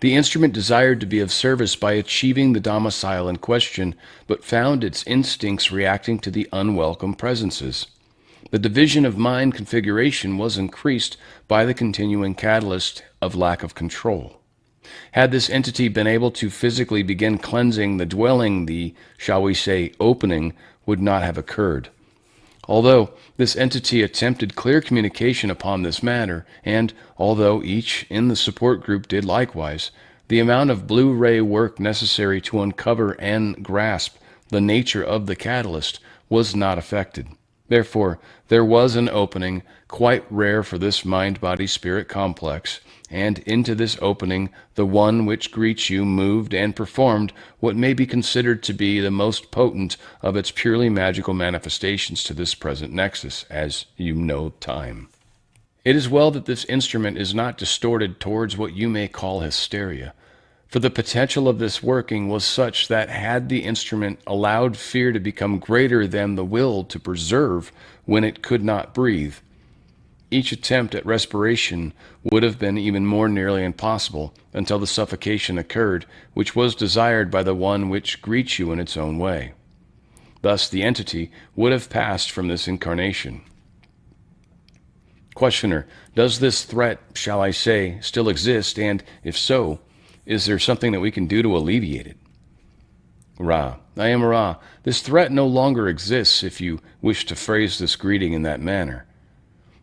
The instrument desired to be of service by achieving the domicile in question, but found its instincts reacting to the unwelcome presences. The division of mind configuration was increased by the continuing catalyst of lack of control. Had this entity been able to physically begin cleansing the dwelling, the, shall we say, opening would not have occurred. Although this entity attempted clear communication upon this matter, and although each in the support group did likewise, the amount of Blu-ray work necessary to uncover and grasp the nature of the catalyst was not affected. Therefore, there was an opening, quite rare for this mind-body-spirit complex, and into this opening the one which greets you moved and performed what may be considered to be the most potent of its purely magical manifestations to this present nexus, as you know time. It is well that this instrument is not distorted towards what you may call hysteria, for the potential of this working was such that had the instrument allowed fear to become greater than the will to preserve when it could not breathe, each attempt at respiration would have been even more nearly impossible until the suffocation occurred, which was desired by the one which greets you in its own way. Thus the entity would have passed from this incarnation. Questioner, does this threat, shall I say, still exist, and if so, is there something that we can do to alleviate it? Ra, I am Ra. This threat no longer exists if you wish to phrase this greeting in that manner.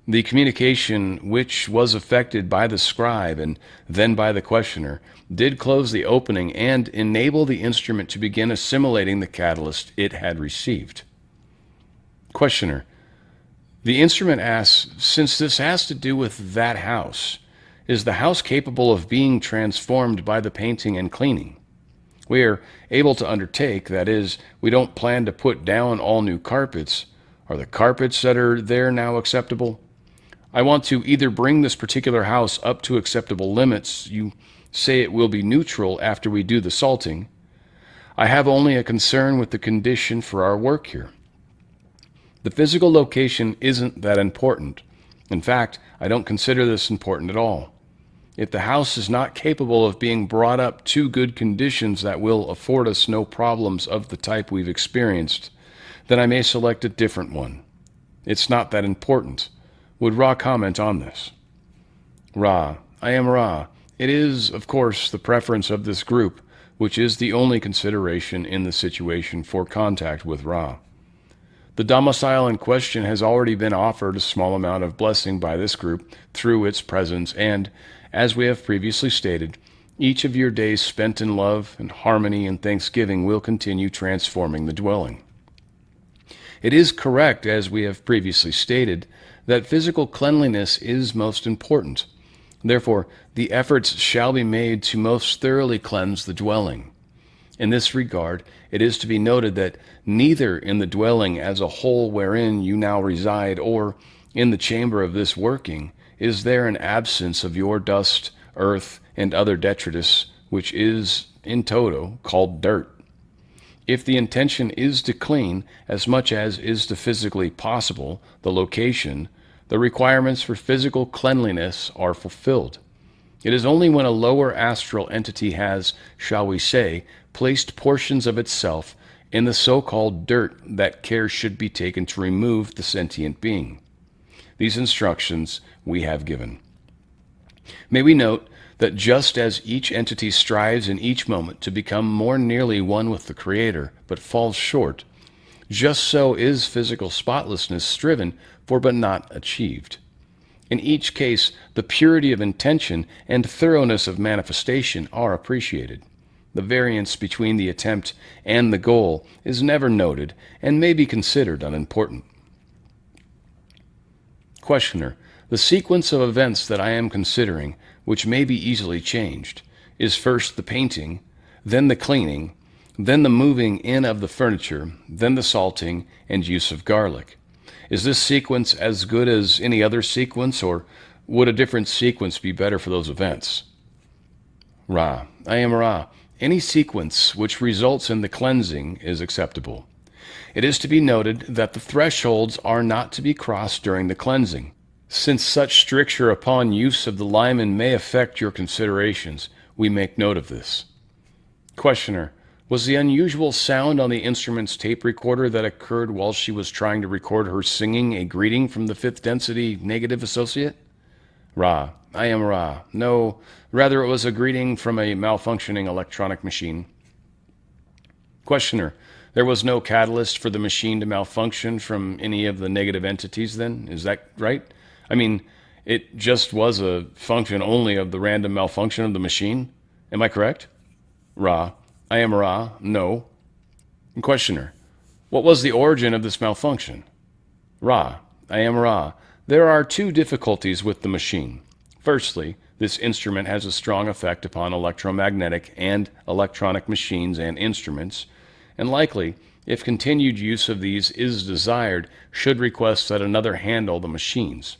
The communication which was effected by the scribe and then by the questioner did close the opening and enable the instrument to begin assimilating the catalyst it had received. Questioner, the instrument asks, since this has to do with that house, is the house capable of being transformed by the painting and cleaning? We are able to undertake, that is, we don't plan to put down all new carpets. Are the carpets that are there now acceptable? I want to either bring this particular house up to acceptable limits. You say it will be neutral after we do the salting. I have only a concern with the condition for our work here. The physical location isn't that important. In fact, I don't consider this important at all. If the house is not capable of being brought up to good conditions that will afford us no problems of the type we've experienced, then I may select a different one. It's not that important. Would Ra comment on this? Ra, I am Ra. It is, of course, the preference of this group, which is the only consideration in the situation for contact with Ra. The domicile in question has already been offered a small amount of blessing by this group through its presence, and, as we have previously stated, each of your days spent in love and harmony and thanksgiving will continue transforming the dwelling. It is correct, as we have previously stated, that physical cleanliness is most important. Therefore, the efforts shall be made to most thoroughly cleanse the dwelling. In this regard, it is to be noted that neither in the dwelling as a whole wherein you now reside or in the chamber of this working is there an absence of your dust, earth, and other detritus, which is, in toto, called dirt. If the intention is to clean, as much as is to physically possible, the location, the requirements for physical cleanliness are fulfilled. It is only when a lower astral entity has, shall we say, placed portions of itself in the so-called dirt that care should be taken to remove the sentient being. These instructions we have given. May we note that just as each entity strives in each moment to become more nearly one with the Creator, but falls short, just so is physical spotlessness striven for but not achieved. In each case, the purity of intention and thoroughness of manifestation are appreciated. The variance between the attempt and the goal is never noted and may be considered unimportant. Questioner, the sequence of events that I am considering, which may be easily changed, is first the painting, then the cleaning, then the moving in of the furniture, then the salting and use of garlic. Is this sequence as good as any other sequence, or would a different sequence be better for those events? Ra, I am Ra. Any sequence which results in the cleansing is acceptable. It is to be noted that the thresholds are not to be crossed during the cleansing. Since such stricture upon use of the limen may affect your considerations, we make note of this. Questioner, was the unusual sound on the instrument's tape recorder that occurred while she was trying to record her singing a greeting from the fifth density negative associate? Ra, I am Ra. No, rather it was a greeting from a malfunctioning electronic machine. Questioner, there was no catalyst for the machine to malfunction from any of the negative entities then? Is that right? I mean, it just was a function only of the random malfunction of the machine? Am I correct? Ra, I am Ra. No. Questioner, what was the origin of this malfunction? Ra, I am Ra. There are two difficulties with the machine. Firstly, this instrument has a strong effect upon electromagnetic and electronic machines and instruments, and likely, if continued use of these is desired, should request that another handle the machines.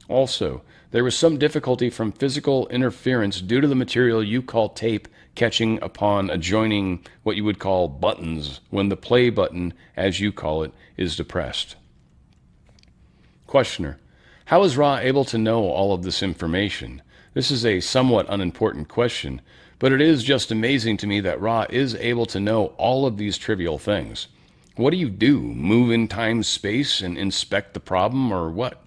Also, there was some difficulty from physical interference due to the material you call tape catching upon adjoining what you would call buttons when the play button, as you call it, is depressed. Questioner, how is Ra able to know all of this information? This is a somewhat unimportant question, but it is just amazing to me that Ra is able to know all of these trivial things. What do you do? Move in time, space, and inspect the problem, or what?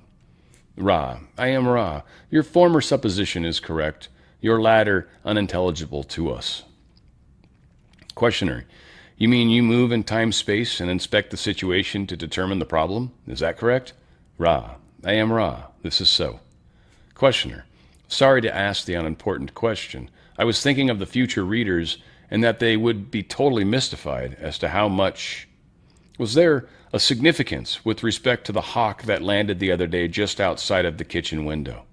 Ra, I am Ra. Your former supposition is correct. Your latter, unintelligible to us. Questioner, you mean you move in time, space, and inspect the situation to determine the problem? Is that correct? Ra, I am Ra. This is so. Questioner, sorry to ask the unimportant question. I was thinking of the future readers and that they would be totally mystified as to how much... Was there a significance with respect to the hawk that landed the other day just outside of the kitchen window?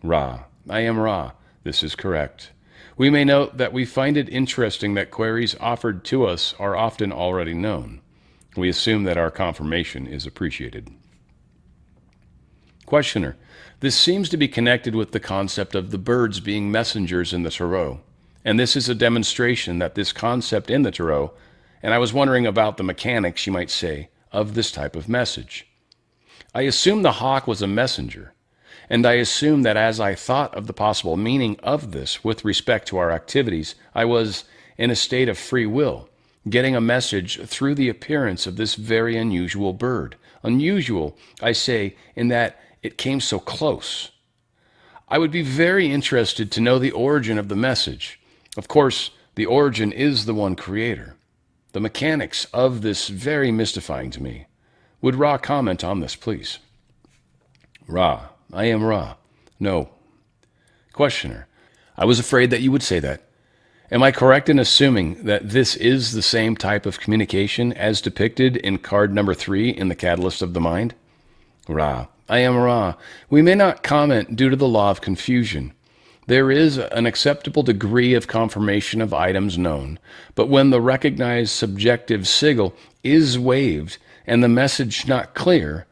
Ra, I am Ra. This is correct. We may note that we find it interesting that queries offered to us are often already known. We assume that our confirmation is appreciated. Questioner, this seems to be connected with the concept of the birds being messengers in the tarot. And this is a demonstration that this concept in the Tarot, and I was wondering about the mechanics, you might say, of this type of message. I assume the hawk was a messenger, and I assume that as I thought of the possible meaning of this with respect to our activities, I was in a state of free will, getting a message through the appearance of this very unusual bird. Unusual, I say, in that it came so close. I would be very interested to know the origin of the message. Of course, the origin is the one creator. The mechanics of this very mystifying to me. Would Ra comment on this, please? Ra, I am Ra. No. Questioner, I was afraid that you would say that. Am I correct in assuming that this is the same type of communication as depicted in card number 3 in the Catalyst of the Mind? Ra, I am Ra. We may not comment due to the law of confusion. There is an acceptable degree of confirmation of items known, but when the recognized subjective sigil is waived and the message not clear,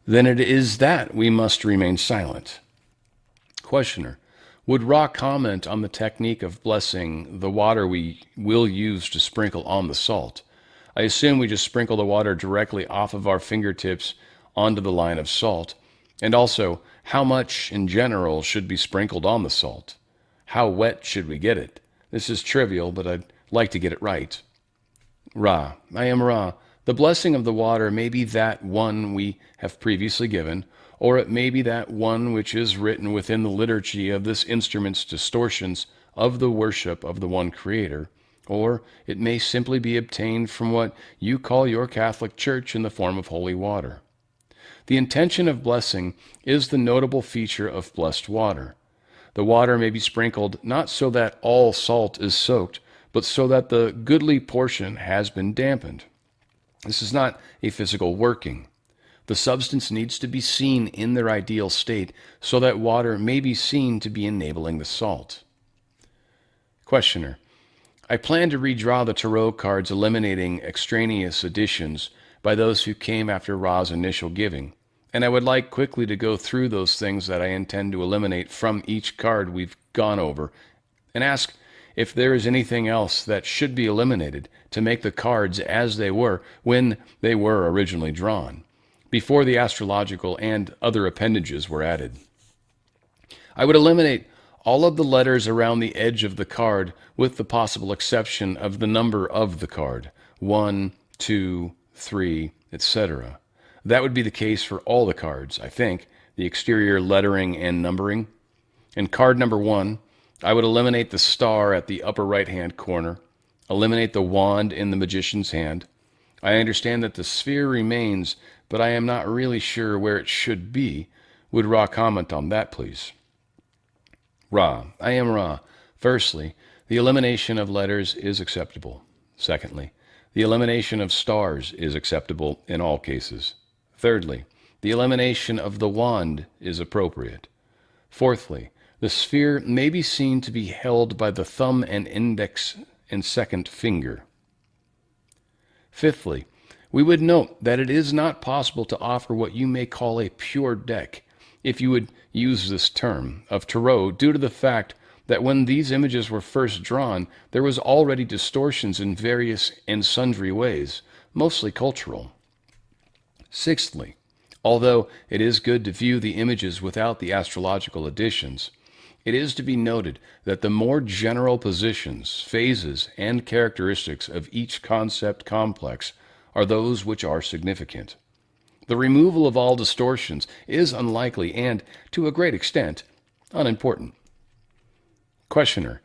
then it is that we must remain silent. Questioner, would Ra comment on the technique of blessing the water we will use to sprinkle on the salt? I assume we just sprinkle the water directly off of our fingertips onto the line of salt, and also how much in general should be sprinkled on the salt. How wet should we get it? This is trivial, but I'd like to get it right. Ra, I am Ra. The blessing of the water may be that one we have previously given, or it may be that one which is written within the liturgy of this instrument's distortions of the worship of the one Creator, or it may simply be obtained from what you call your Catholic Church in the form of holy water. The intention of blessing is the notable feature of blessed water. The water may be sprinkled not so that all salt is soaked, but so that the goodly portion has been dampened. This is not a physical working. The substance needs to be seen in their ideal state so that water may be seen to be enabling the salt. Questioner, I plan to redraw the tarot cards eliminating extraneous additions by those who came after Ra's initial giving, and I would like quickly to go through those things that I intend to eliminate from each card we've gone over and ask if there is anything else that should be eliminated to make the cards as they were when they were originally drawn, before the astrological and other appendages were added. I would eliminate all of the letters around the edge of the card with the possible exception of the number of the card, 1, 2, 3, etc. That would be the case for all the cards, I think, the exterior lettering and numbering. In card number 1, I would eliminate the star at the upper right-hand corner, eliminate the wand in the magician's hand. I understand that the sphere remains, but I am not really sure where it should be. Would Ra comment on that, please? Ra, I am Ra. Firstly, the elimination of letters is acceptable. Secondly, the elimination of stars is acceptable in all cases. Thirdly, the elimination of the wand is appropriate. Fourthly, the sphere may be seen to be held by the thumb and index and second finger. Fifthly, we would note that it is not possible to offer what you may call a pure deck, if you would use this term, of tarot due to the fact that when these images were first drawn, there was already distortions in various and sundry ways, mostly cultural. Sixthly, although it is good to view the images without the astrological additions, it is to be noted that the more general positions, phases, and characteristics of each concept complex are those which are significant. The removal of all distortions is unlikely and, to a great extent, unimportant. Questioner,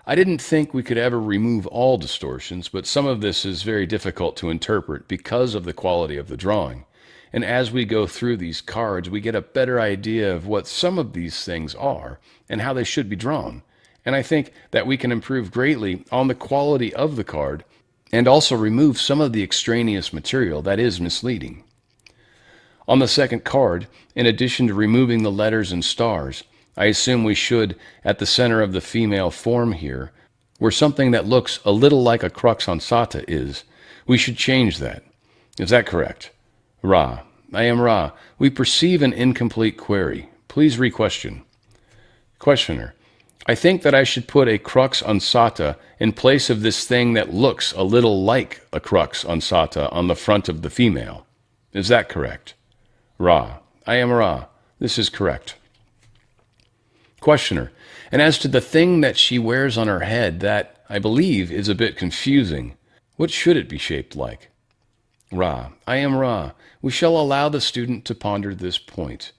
I didn't think we could ever remove all distortions, but some of this is very difficult to interpret because of the quality of the drawing. And as we go through these cards, we get a better idea of what some of these things are and how they should be drawn. And I think that we can improve greatly on the quality of the card and also remove some of the extraneous material that is misleading. On the second card, in addition to removing the letters and stars, I assume we should, at the center of the female form here, where something that looks a little like a crux ansata is, we should change that. Is that correct? Ra, I am Ra. We perceive an incomplete query. Please re-question. Questioner, I think that I should put a crux ansata in place of this thing that looks a little like a crux ansata on the front of the female. Is that correct? Ra. I am Ra. This is correct. Questioner. And as to the thing that she wears on her head, that, I believe, is a bit confusing. What should it be shaped like? Ra. I am Ra. We shall allow the student to ponder this point.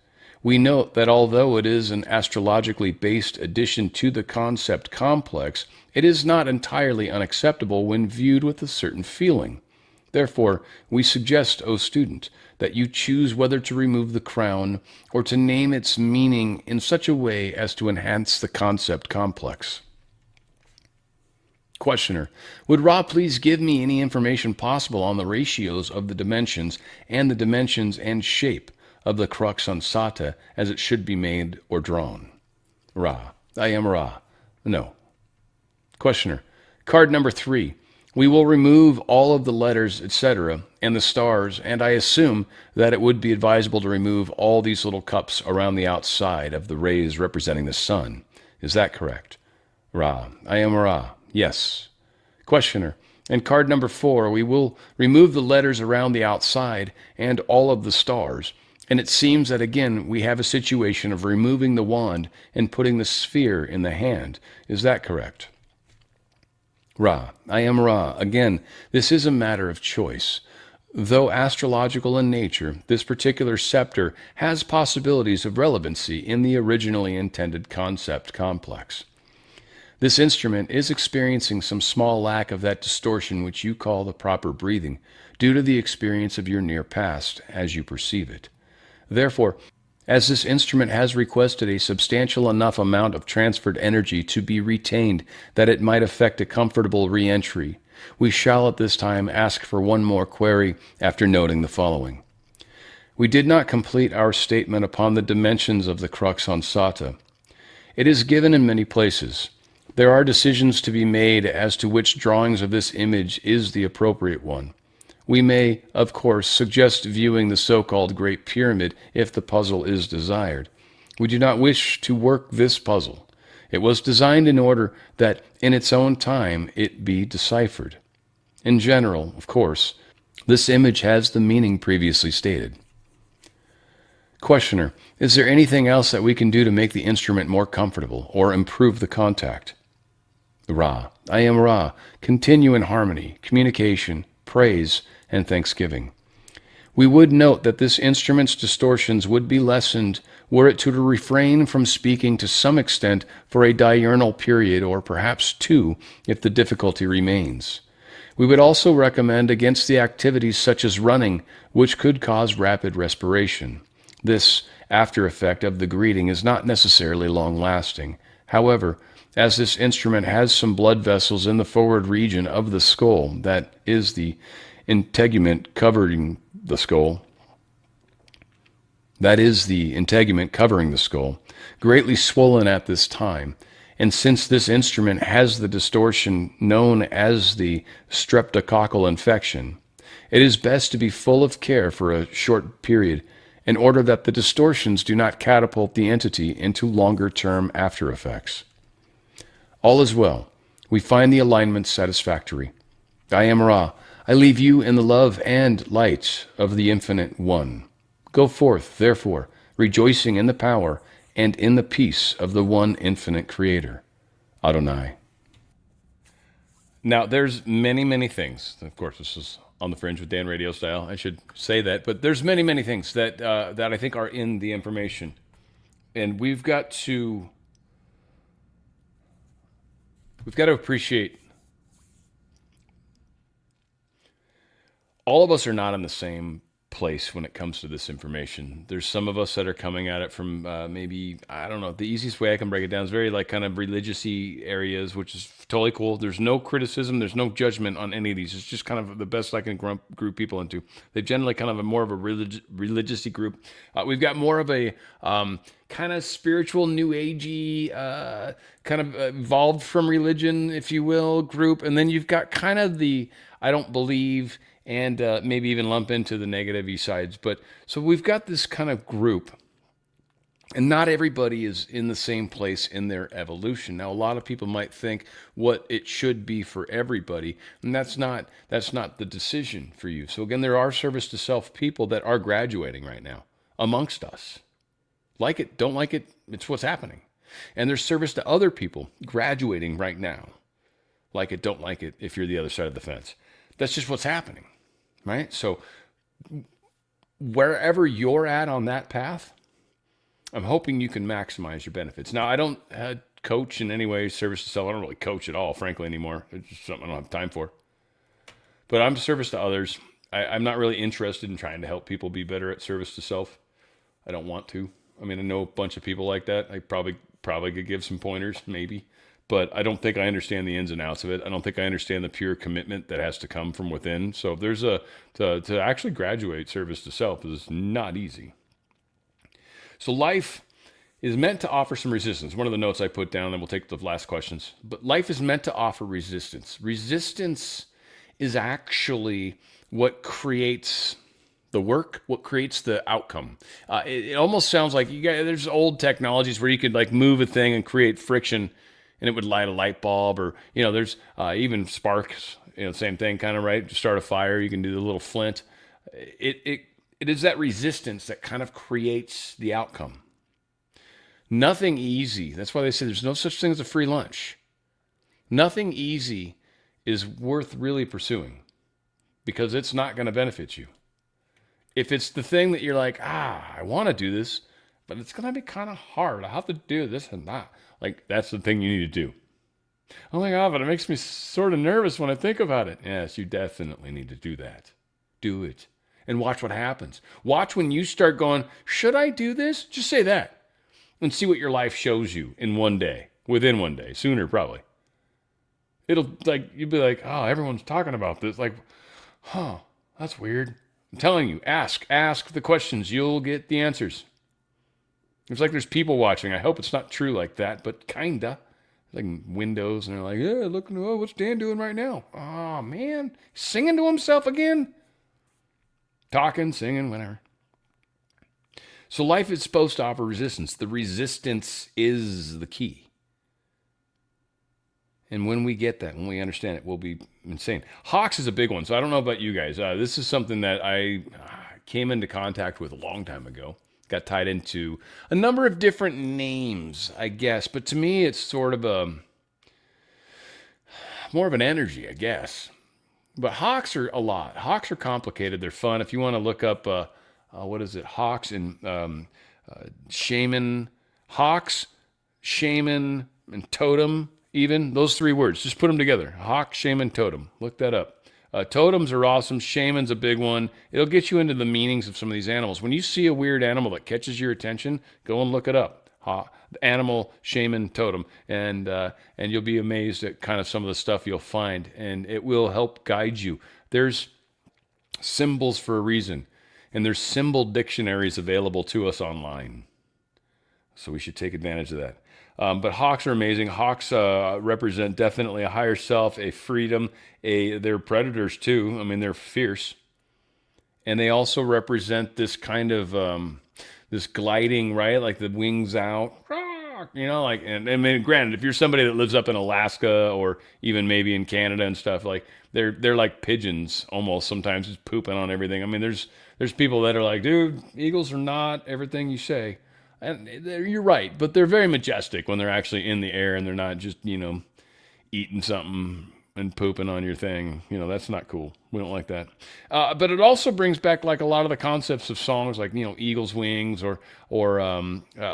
We note that although it is an astrologically based addition to the concept complex, it is not entirely unacceptable when viewed with a certain feeling. Therefore, we suggest, O student, that you choose whether to remove the crown or to name its meaning in such a way as to enhance the concept complex. Questioner. Would Ra please give me any information possible on the ratios of the dimensions and the dimensions and shape of the crux ansata as it should be made or drawn? Ra. I am Ra. No. Questioner. Card number 3. We will remove all of the letters, etc., and the stars, and I assume that it would be advisable to remove all these little cups around the outside of the rays representing the sun. Is that correct? Ra. I am Ra. Yes. Questioner. And card number 4, we will remove the letters around the outside and all of the stars. And it seems that again we have a situation of removing the wand and putting the sphere in the hand. Is that correct? Ra. I am Ra. Again, this is a matter of choice. Though astrological in nature, this particular scepter has possibilities of relevancy in the originally intended concept complex. This instrument is experiencing some small lack of that distortion which you call the proper breathing, due to the experience of your near past as you perceive it. Therefore, as this instrument has requested a substantial enough amount of transferred energy to be retained that it might effect a comfortable re-entry, we shall at this time ask for one more query after noting the following. We did not complete our statement upon the dimensions of the crux ansata. It is given in many places. There are decisions to be made as to which drawings of this image is the appropriate one. We may, of course, suggest viewing the so-called Great Pyramid if the puzzle is desired. We do not wish to work this puzzle. It was designed in order that, in its own time, it be deciphered. In general, of course, this image has the meaning previously stated. Questioner, is there anything else that we can do to make the instrument more comfortable or improve the contact? Ra. I am Ra. Continue in harmony, communication, praise, and thanksgiving. We would note that this instrument's distortions would be lessened were it to refrain from speaking to some extent for a diurnal period or perhaps 2 if the difficulty remains. We would also recommend against the activities such as running, which could cause rapid respiration. This after effect of the greeting is not necessarily long-lasting. However, as this instrument has some blood vessels in the forward region of the skull, that is the integument covering the skull, greatly swollen at this time, and since this instrument has the distortion known as the streptococcal infection, it is best to be full of care for a short period in order that the distortions do not catapult the entity into longer-term after effects. All is well. We find the alignment satisfactory. I am Ra. I leave you in the love and light of the Infinite One. Go forth, therefore, rejoicing in the power and in the peace of the one infinite Creator. Adonai. Now, there's many, many things. Of course, this is on the Fringe with Dan RadioStyle. I should say that. But there's many, many things that I think are in the information. And we've got to appreciate all of us are not in the same place when it comes to this information. There's some of us that are coming at it from maybe, I don't know, the easiest way I can break it down is very like kind of religious-y areas, which is totally cool. There's no criticism. There's no judgment on any of these. It's just kind of the best I can group people into. They're generally kind of more of a religious-y group. We've got more of a kind of spiritual, new agey, kind of evolved from religion, if you will, group. And then you've got kind of the I don't believe and maybe even lump into the negative sides. But so we've got this kind of group. And not everybody is in the same place in their evolution. Now, a lot of people might think what it should be for everybody, and that's not the decision for you. So again, there are service to self people that are graduating right now amongst us. Like it, don't like it, it's what's happening. And there's service to other people graduating right now. Like it, don't like it if you're the other side of the fence. That's just what's happening, right? So wherever you're at on that path, I'm hoping you can maximize your benefits. Now, I don't coach in any way, service to self. I don't really coach at all, frankly, anymore. It's just something I don't have time for. But I'm service to others. I'm not really interested in trying to help people be better at service to self. I don't want to. I mean, I know a bunch of people like that. I probably could give some pointers, maybe. But I don't think I understand the ins and outs of it. I don't think I understand the pure commitment that has to come from within. So if there's to actually graduate service to self is not easy. So life is meant to offer some resistance. One of the notes I put down, then we'll take the last questions. But life is meant to offer resistance. Resistance is actually what creates the work, what creates the outcome. It almost sounds like there's old technologies where you could like move a thing and create friction, and it would light a light bulb, or there's even sparks. Same thing, kind of, right? To start a fire, you can do the little flint. It is that resistance that kind of creates the outcome. Nothing easy. That's why they say there's no such thing as a free lunch. Nothing easy is worth really pursuing because it's not going to benefit you. If it's the thing that you're like, I want to do this, but it's going to be kind of hard. I have to do this and that. Like, that's the thing you need to do. Oh my God, but it makes me sort of nervous when I think about it. Yes, you definitely need to do that. Do it. And watch what happens. Watch when you start going, should I do this? Just say that. And see what your life shows you in one day. Within one day. Sooner, probably. It'll, you'll be like, oh, everyone's talking about this. Like, that's weird. I'm telling you, ask the questions. You'll get the answers. It's like there's people watching. I hope it's not true like that, but kinda. Like windows, and they're like, yeah, look, what's Dan doing right now? Oh, man. Singing to himself again? Talking, singing, whatever. So life is supposed to offer resistance. The resistance is the key. And when we get that, when we understand it, we'll be insane. Hawks is a big one. So I don't know about you guys. This is something that I came into contact with a long time ago. Got tied into a number of different names, I guess. But to me, it's sort of more of an energy, I guess. But hawks are a lot. Hawks are complicated. They're fun. If you want to look up, what is it? Hawks and shaman. Hawks, shaman, and totem, even. Those three words. Just put them together. Hawk, shaman, totem. Look that up. Totems are awesome. Shaman's a big one. It'll get you into the meanings of some of these animals. When you see a weird animal that catches your attention, go and look it up. Animal, shaman, totem. And you'll be amazed at kind of some of the stuff you'll find. And it will help guide you. There's symbols for a reason. And there's symbol dictionaries available to us online. So we should take advantage of that. But hawks are amazing. Hawks represent definitely a higher self, a freedom. They're predators too. I mean, they're fierce. And they also represent this kind of this gliding, right? Like the wings out, and I mean, granted, if you're somebody that lives up in Alaska or even maybe in Canada and stuff, like they're like pigeons almost sometimes, just pooping on everything. I mean, there's people that are like, dude, eagles are not everything you say. And you're right, but they're very majestic when they're actually in the air and they're not just, eating something and pooping on your thing. That's not cool. We don't like that. But it also brings back like a lot of the concepts of songs like, Eagle's Wings or a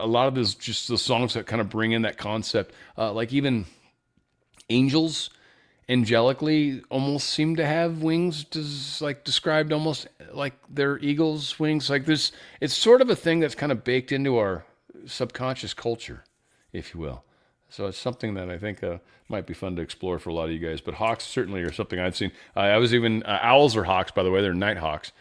lot of those, just the songs that kind of bring in that concept. Like even angels angelically almost seem to have wings, described almost like they're eagles' wings. Like this, it's sort of a thing that's kind of baked into our subconscious culture, if you will. So it's something that I think might be fun to explore for a lot of you guys. But hawks certainly are something I've seen. I was even owls are hawks, by the way. They're night hawks,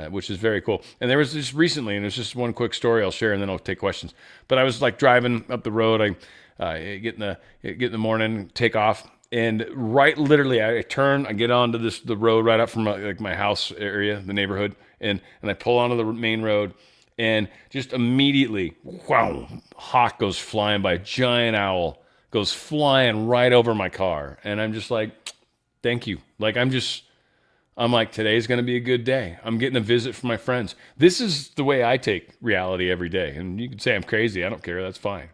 which is very cool. And there was just recently, and there's just one quick story I'll share, and then I'll take questions. But I was like driving up the road. I get in the morning, take off. And right, literally, I turn, I get onto the road right up from my house area, the neighborhood, and I pull onto the main road, And just immediately, wow, hawk goes flying by, a giant owl goes flying right over my car. And I'm just like, thank you. Like, I'm like, today's going to be a good day. I'm getting a visit from my friends. This is the way I take reality every day. And you can say I'm crazy. I don't care. That's fine.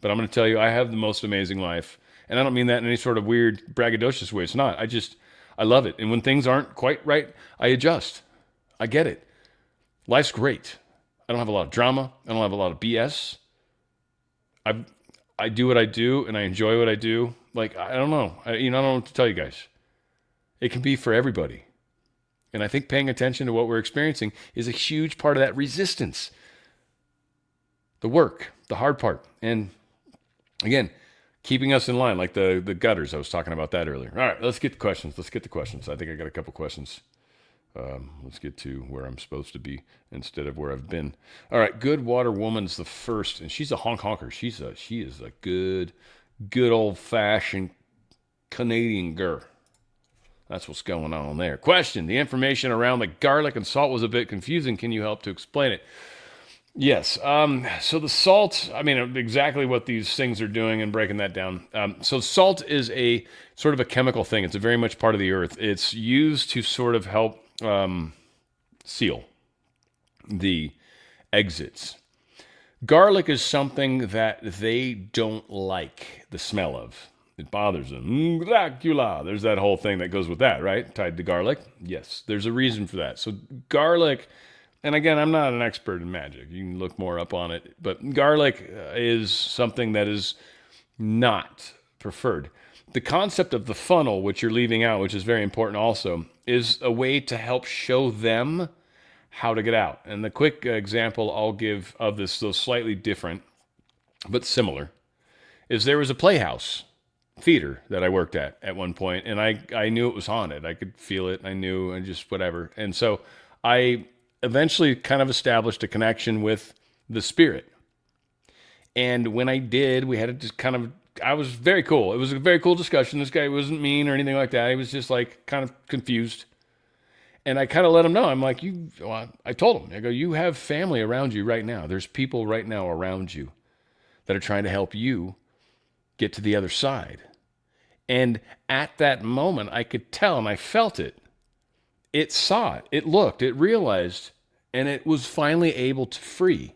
But I'm going to tell you, I have the most amazing life. And I don't mean that in any sort of weird, braggadocious way. It's not. I love it. And when things aren't quite right, I adjust. I get it. Life's great. I don't have a lot of drama. I don't have a lot of BS. I do what I do, and I enjoy what I do. Like, I don't know. I don't know what to tell you guys. It can be for everybody. And I think paying attention to what we're experiencing is a huge part of that resistance. The work, the hard part. And again, keeping us in line, like the gutters. I was talking about that earlier. All right, let's get to questions. I think I got a couple questions. Let's get to where I'm supposed to be instead of where I've been. All right, Good Water Woman's the first, and she's a honker. She is a good old-fashioned Canadian girl. That's what's going on there. Question: the information around the garlic and salt was a bit confusing. Can you help to explain it? Yes. So the salt, I mean, exactly what these things are doing and breaking that down. So salt is a sort of a chemical thing. It's a very much part of the earth. It's used to sort of help seal the exits. Garlic is something that they don't like the smell of. It bothers them. Dracula. There's that whole thing that goes with that, right? Tied to garlic. Yes, there's a reason for that. So garlic, and again, I'm not an expert in magic. You can look more up on it. But garlic is something that is not preferred. The concept of the funnel, which you're leaving out, which is very important also, is a way to help show them how to get out. And the quick example I'll give of this, though slightly different, but similar, is there was a playhouse theater that I worked at one point, and I knew it was haunted. I could feel it. I knew, and just whatever. And so I eventually kind of established a connection with the spirit. And when I did, we had to just kind of, I was very cool. It was a very cool discussion. This guy wasn't mean or anything like that. He was just like kind of confused. And I kind of let him know. I'm like, I told him, I go, you have family around you right now. There's people right now around you that are trying to help you get to the other side. And at that moment, I could tell, and I felt it. It saw it. It looked. It realized. And it was finally able to free.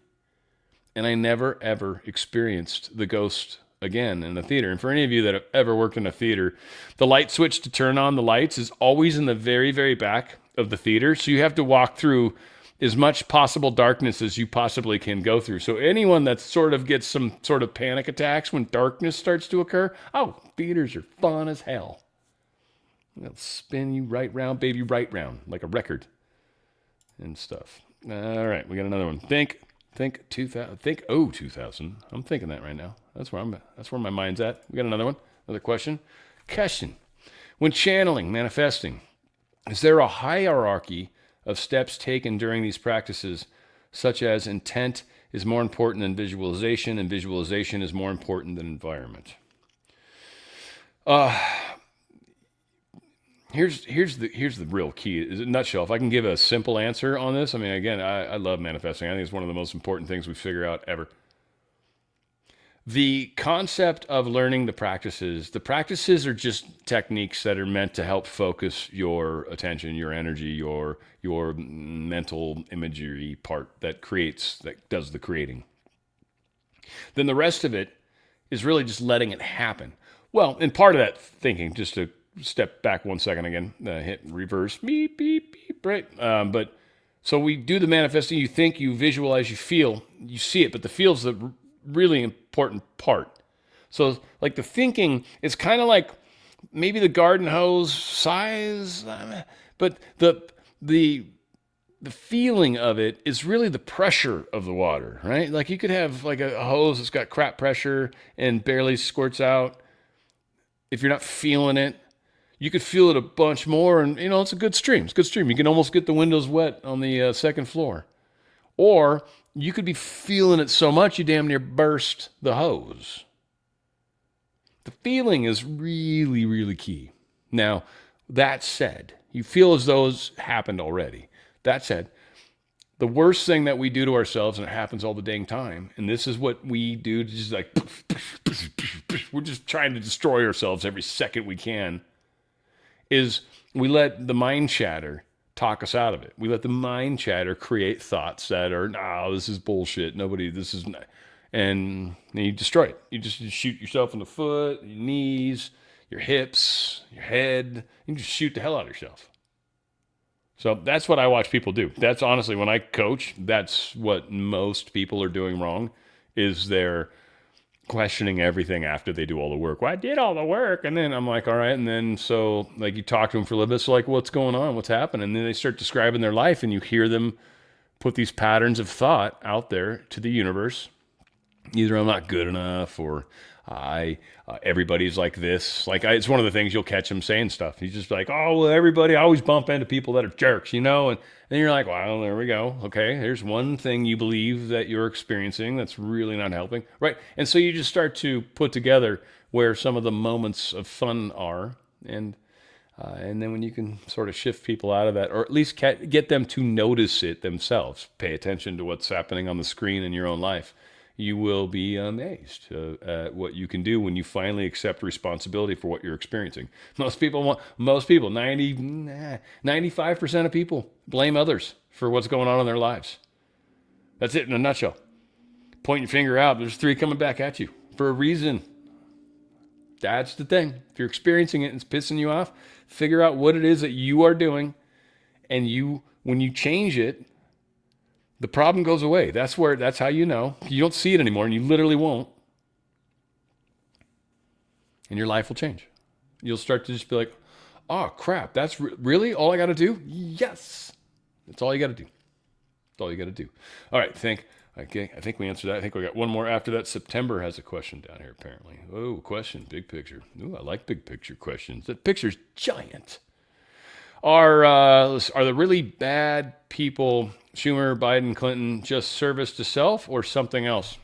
And I never, ever experienced the ghost again in the theater. And for any of you that have ever worked in a theater, the light switch to turn on the lights is always in the very, very back of the theater. So you have to walk through as much possible darkness as you possibly can go through. So anyone that sort of gets some sort of panic attacks when darkness starts to occur, theaters are fun as hell. They'll spin you right round, baby, right round, like a record and stuff. All right, we got another one. Think 2000. Think 2000. I'm thinking that right now. That's where my mind's at. We got another one. Another question. When channeling, manifesting, is there a hierarchy of steps taken during these practices, such as intent is more important than visualization, and visualization is more important than environment? Here's the real key. Is a nutshell. If I can give a simple answer on this, I mean, again, I love manifesting. I think it's one of the most important things we figure out ever. The concept of learning the practices are just techniques that are meant to help focus your attention, your energy, your mental imagery part that does the creating. Then the rest of it is really just letting it happen. Well, and part of that thinking, just to step back 1 second again, hit reverse, beep, beep, beep, right? But so we do the manifesting, you think, you visualize, you feel, you see it, but the feel's the really important part. So like the thinking is kind of like maybe the garden hose size, but the feeling of it is really the pressure of the water, right? Like you could have like a hose that's got crap pressure and barely squirts out. If you're not feeling it, you could feel it a bunch more, and it's a good stream. It's a good stream. You can almost get the windows wet on the second floor. Or you could be feeling it so much you damn near burst the hose. The feeling is really, really key. Now, that said, you feel as though it's happened already. That said, The worst thing that we do to ourselves, and it happens all the dang time, and this is what we do, just like, we're just trying to destroy ourselves every second we can, is we let the mind chatter talk us out of it. We let the mind chatter create thoughts that are, no, this is bullshit. This is not. And you destroy it. You just shoot yourself in the foot, your knees, your hips, your head. You just shoot the hell out of yourself. So that's what I watch people do. That's honestly, when I coach, that's what most people are doing wrong, is they're questioning everything after they do all the work. Well, I did all the work. And then I'm like, all right. And then so like you talk to them for a little bit. So like, what's going on? What's happening? And then they start describing their life, and you hear them put these patterns of thought out there to the universe. Either I'm not good enough, or everybody's like this. Like it's one of the things you'll catch him saying stuff. He's just like, oh, well, everybody, I always bump into people that are jerks, And then you're like, well, there we go. Okay, there's one thing you believe that you're experiencing that's really not helping, right? And so you just start to put together where some of the moments of fun are, and then when you can sort of shift people out of that, or at least get them to notice it themselves, pay attention to what's happening on the screen in your own life, you will be amazed at what you can do when you finally accept responsibility for what you're experiencing. Most people, 95% of people blame others for what's going on in their lives. That's it in a nutshell. Point your finger out, there's 3 coming back at you for a reason. That's the thing. If you're experiencing it and it's pissing you off, figure out what it is that you are doing, and when you change it, the problem goes away. That's how you know. You don't see it anymore, and you literally won't. And your life will change. You'll start to just be like, oh, crap, that's really all I got to do? Yes. That's all you got to do. That's all you got to do. All right, I think we answered that. I think we got one more after that. September has a question down here, apparently. Oh, question, big picture. Ooh, I like big picture questions. That picture's giant. Are the really bad people, Schumer, Biden, Clinton, just service to self or something else?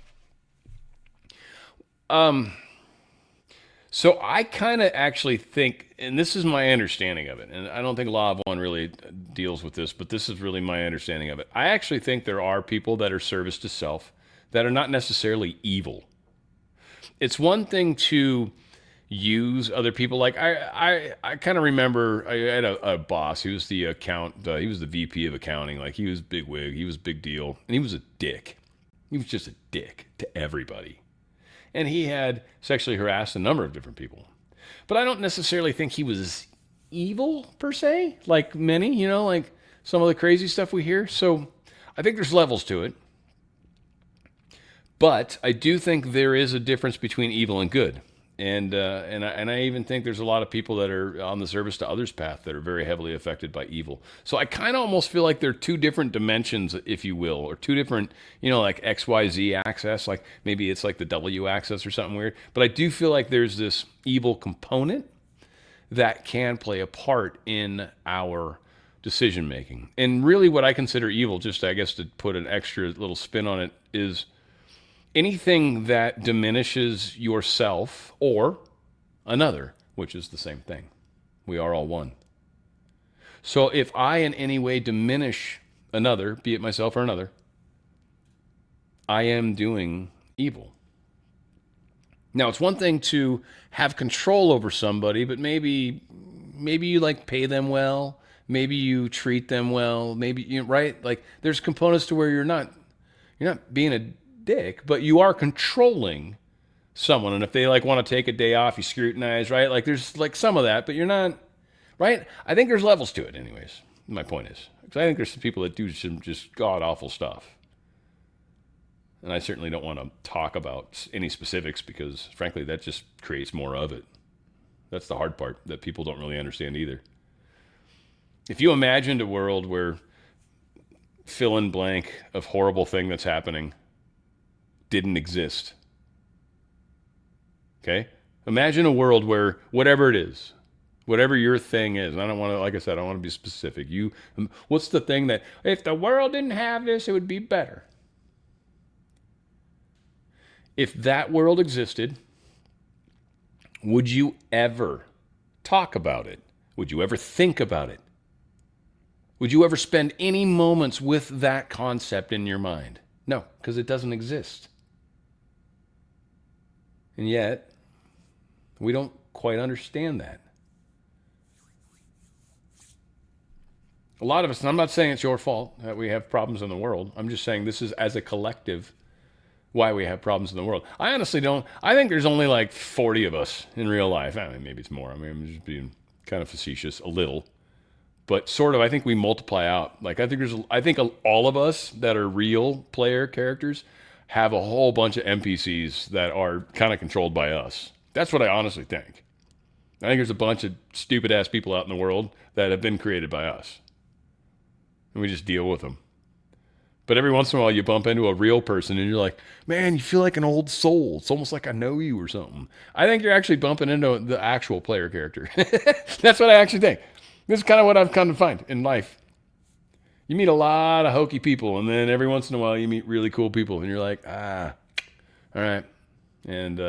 So I kind of actually think, and this is my understanding of it, and I don't think Law of One really deals with this, but this is really my understanding of it. I actually think there are people that are service to self that are not necessarily evil. It's one thing to use other people. Like I kind of remember I had a boss. He was the he was the VP of accounting. Like he was big wig. He was big deal. And he was a dick. He was just a dick to everybody. And he had sexually harassed a number of different people. But I don't necessarily think he was evil per se, like many, like some of the crazy stuff we hear. So I think there's levels to it. But I do think there is a difference between evil and good. And I even think there's a lot of people that are on the service to others path that are very heavily affected by evil. So I kind of almost feel like they're 2 different dimensions, if you will, or 2 different, like XYZ axis, like maybe it's like the W axis or something weird. But I do feel like there's this evil component that can play a part in our decision making. And really what I consider evil, just I guess to put an extra little spin on it, is anything that diminishes yourself or another, which is the same thing. We are all one. So if I in any way diminish another, be it myself or another, I am doing evil. Now, it's one thing to have control over somebody, but maybe you like pay them well, maybe you treat them well, maybe right? Like there's components to where you're not being a dick, but you are controlling someone. And if they like want to take a day off, you scrutinize, right? Like there's like some of that, but you're not, right? I think there's levels to it anyways. My point is, because I think there's some people that do some just god awful stuff. And I certainly don't want to talk about any specifics because frankly, that just creates more of it. That's the hard part that people don't really understand either. If you imagined a world where fill in blank of horrible thing that's happening didn't exist. Okay? Imagine a world where whatever it is, whatever your thing is, and I don't want to, like I said, I don't want to be specific. What's the thing that, if the world didn't have this, it would be better? If that world existed, would you ever talk about it? Would you ever think about it? Would you ever spend any moments with that concept in your mind? No, because it doesn't exist. And yet, we don't quite understand that. A lot of us, and I'm not saying it's your fault that we have problems in the world. I'm just saying this is, as a collective, why we have problems in the world. I honestly don't. I think there's only like 40 of us in real life. I mean, maybe it's more. I mean, I'm just being kind of facetious a little. But sort of, I think we multiply out. Like, I think all of us that are real player characters have a whole bunch of NPCs that are kind of controlled by us. That's what I honestly think. I think there's a bunch of stupid ass people out in the world that have been created by us. And we just deal with them. But every once in a while you bump into a real person and you're like, man, you feel like an old soul. It's almost like I know you or something. I think you're actually bumping into the actual player character. That's what I actually think. This is kind of what I've come to find in life. You meet a lot of hokey people, and then every once in a while you meet really cool people, and you're like, all right. And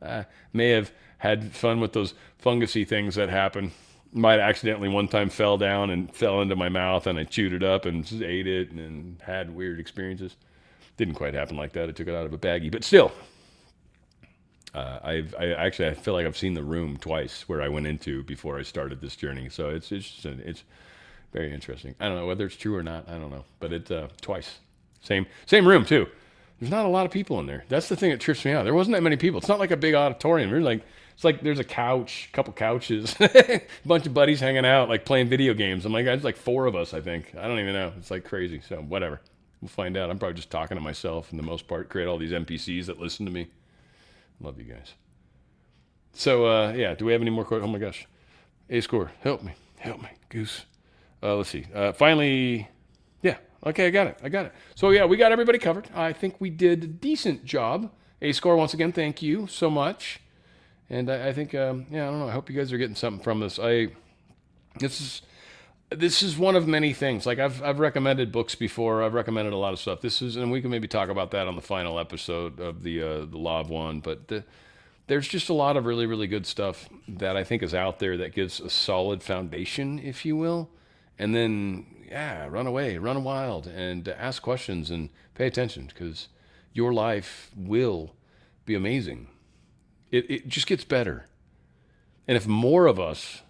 I may have had fun with those fungusy things that happen. Might accidentally one time fell down and fell into my mouth, and I chewed it up and just ate it and had weird experiences. Didn't quite happen like that. I took it out of a baggie, but still. I feel like I've seen The Room twice, where I went into before I started this journey. So it's very interesting. I don't know whether it's true or not. I don't know, but it twice, same room too. There's not a lot of people in there. That's the thing that trips me out. There wasn't that many people. It's not like a big auditorium. It's like there's a couch, a couple couches, a bunch of buddies hanging out, like playing video games. I'm like, it's like 4 of us, I think. I don't even know. It's like crazy. So whatever. We'll find out. I'm probably just talking to myself, for the most part. Create all these NPCs that listen to me. Love you guys. So, yeah, do we have any more questions? Oh my gosh. A-score, help me, Goose. Let's see. Finally, yeah, okay, I got it. So, yeah, we got everybody covered. I think we did a decent job. A-score, once again, thank you so much. And I think, yeah, I don't know. I hope you guys are getting something from this. This is one of many things. Like I've recommended books before. I've recommended a lot of stuff. And we can maybe talk about that on the final episode of the Law of One. But there's just a lot of really, really good stuff that I think is out there that gives a solid foundation, if you will. And then, yeah, run away, run wild, and ask questions and pay attention, because your life will be amazing. It just gets better. And if more of us,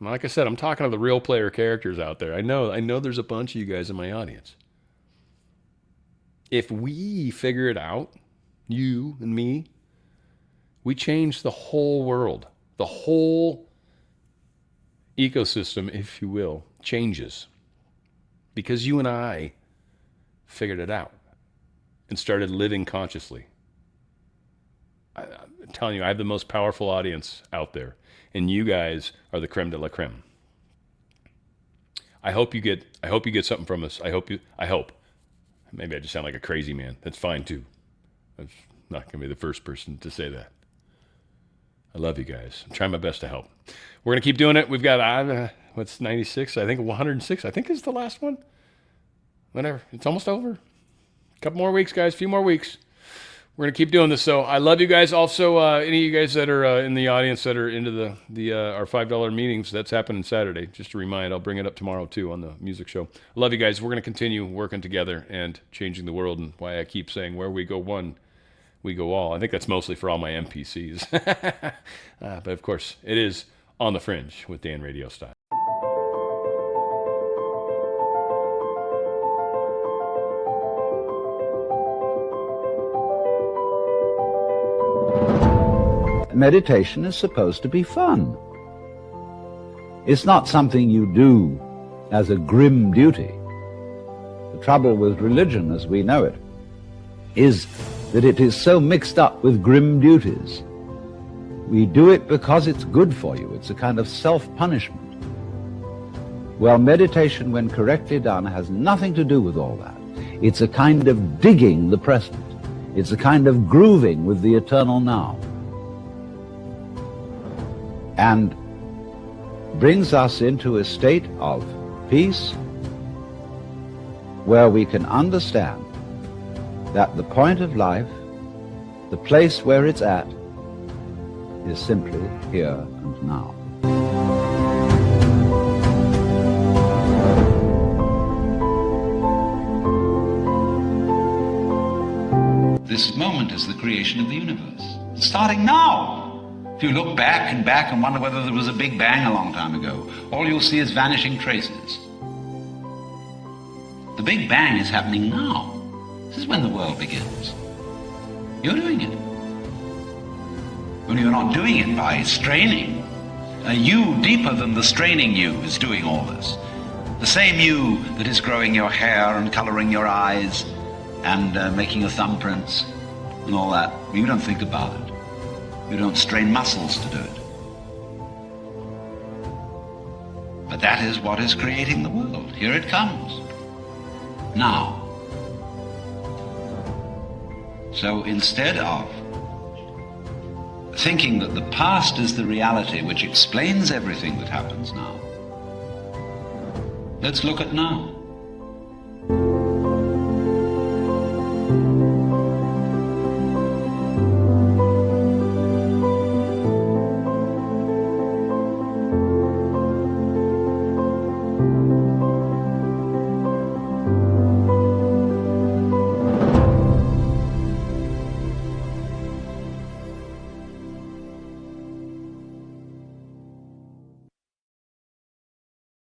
like I said, I'm talking to the real player characters out there. I know there's a bunch of you guys in my audience. If we figure it out, you and me, we change the whole world. The whole ecosystem, if you will, changes. Because you and I figured it out and started living consciously. I'm telling you, I have the most powerful audience out there. And you guys are the creme de la creme. I hope you get something from us. I hope. Maybe I just sound like a crazy man. That's fine too. I'm not going to be the first person to say that. I love you guys. I'm trying my best to help. We're going to keep doing it. We've got, what's 96? I think 106. I think is the last one. Whatever. It's almost over. A couple more weeks, guys. A few more weeks. We're going to keep doing this. So I love you guys. Also, any of you guys that are in the audience that are into our $5 meetings, that's happening Saturday. Just to remind, I'll bring it up tomorrow too on the music show. I love you guys. We're going to continue working together and changing the world. And why I keep saying, where we go one, we go all. I think that's mostly for all my NPCs. But of course, it is On the Fringe with Dan RadioStyle. Meditation is supposed to be fun. It's not something you do as a grim duty. The trouble with religion as we know it is that it is so mixed up with grim duties. We do it because it's good for you. It's a kind of self-punishment. Well, meditation, when correctly done, has nothing to do with all that. It's a kind of digging the present. It's a kind of grooving with the eternal now. And brings us into a state of peace where we can understand that the point of life, the place where it's at, is simply here and now. This moment is the creation of the universe. It's starting now. If you look back and wonder whether there was a big bang a long time ago, all you'll see is vanishing traces. The big bang is happening now. This is when the world begins. You're doing it. Only you're not doing it by straining. A you deeper than the straining you is doing all this. The same you that is growing your hair and coloring your eyes and making your thumbprints and all that. You don't think about it. You don't strain muscles to do it. But that is what is creating the world. Here it comes. Now. So instead of thinking that the past is the reality which explains everything that happens now, let's look at now.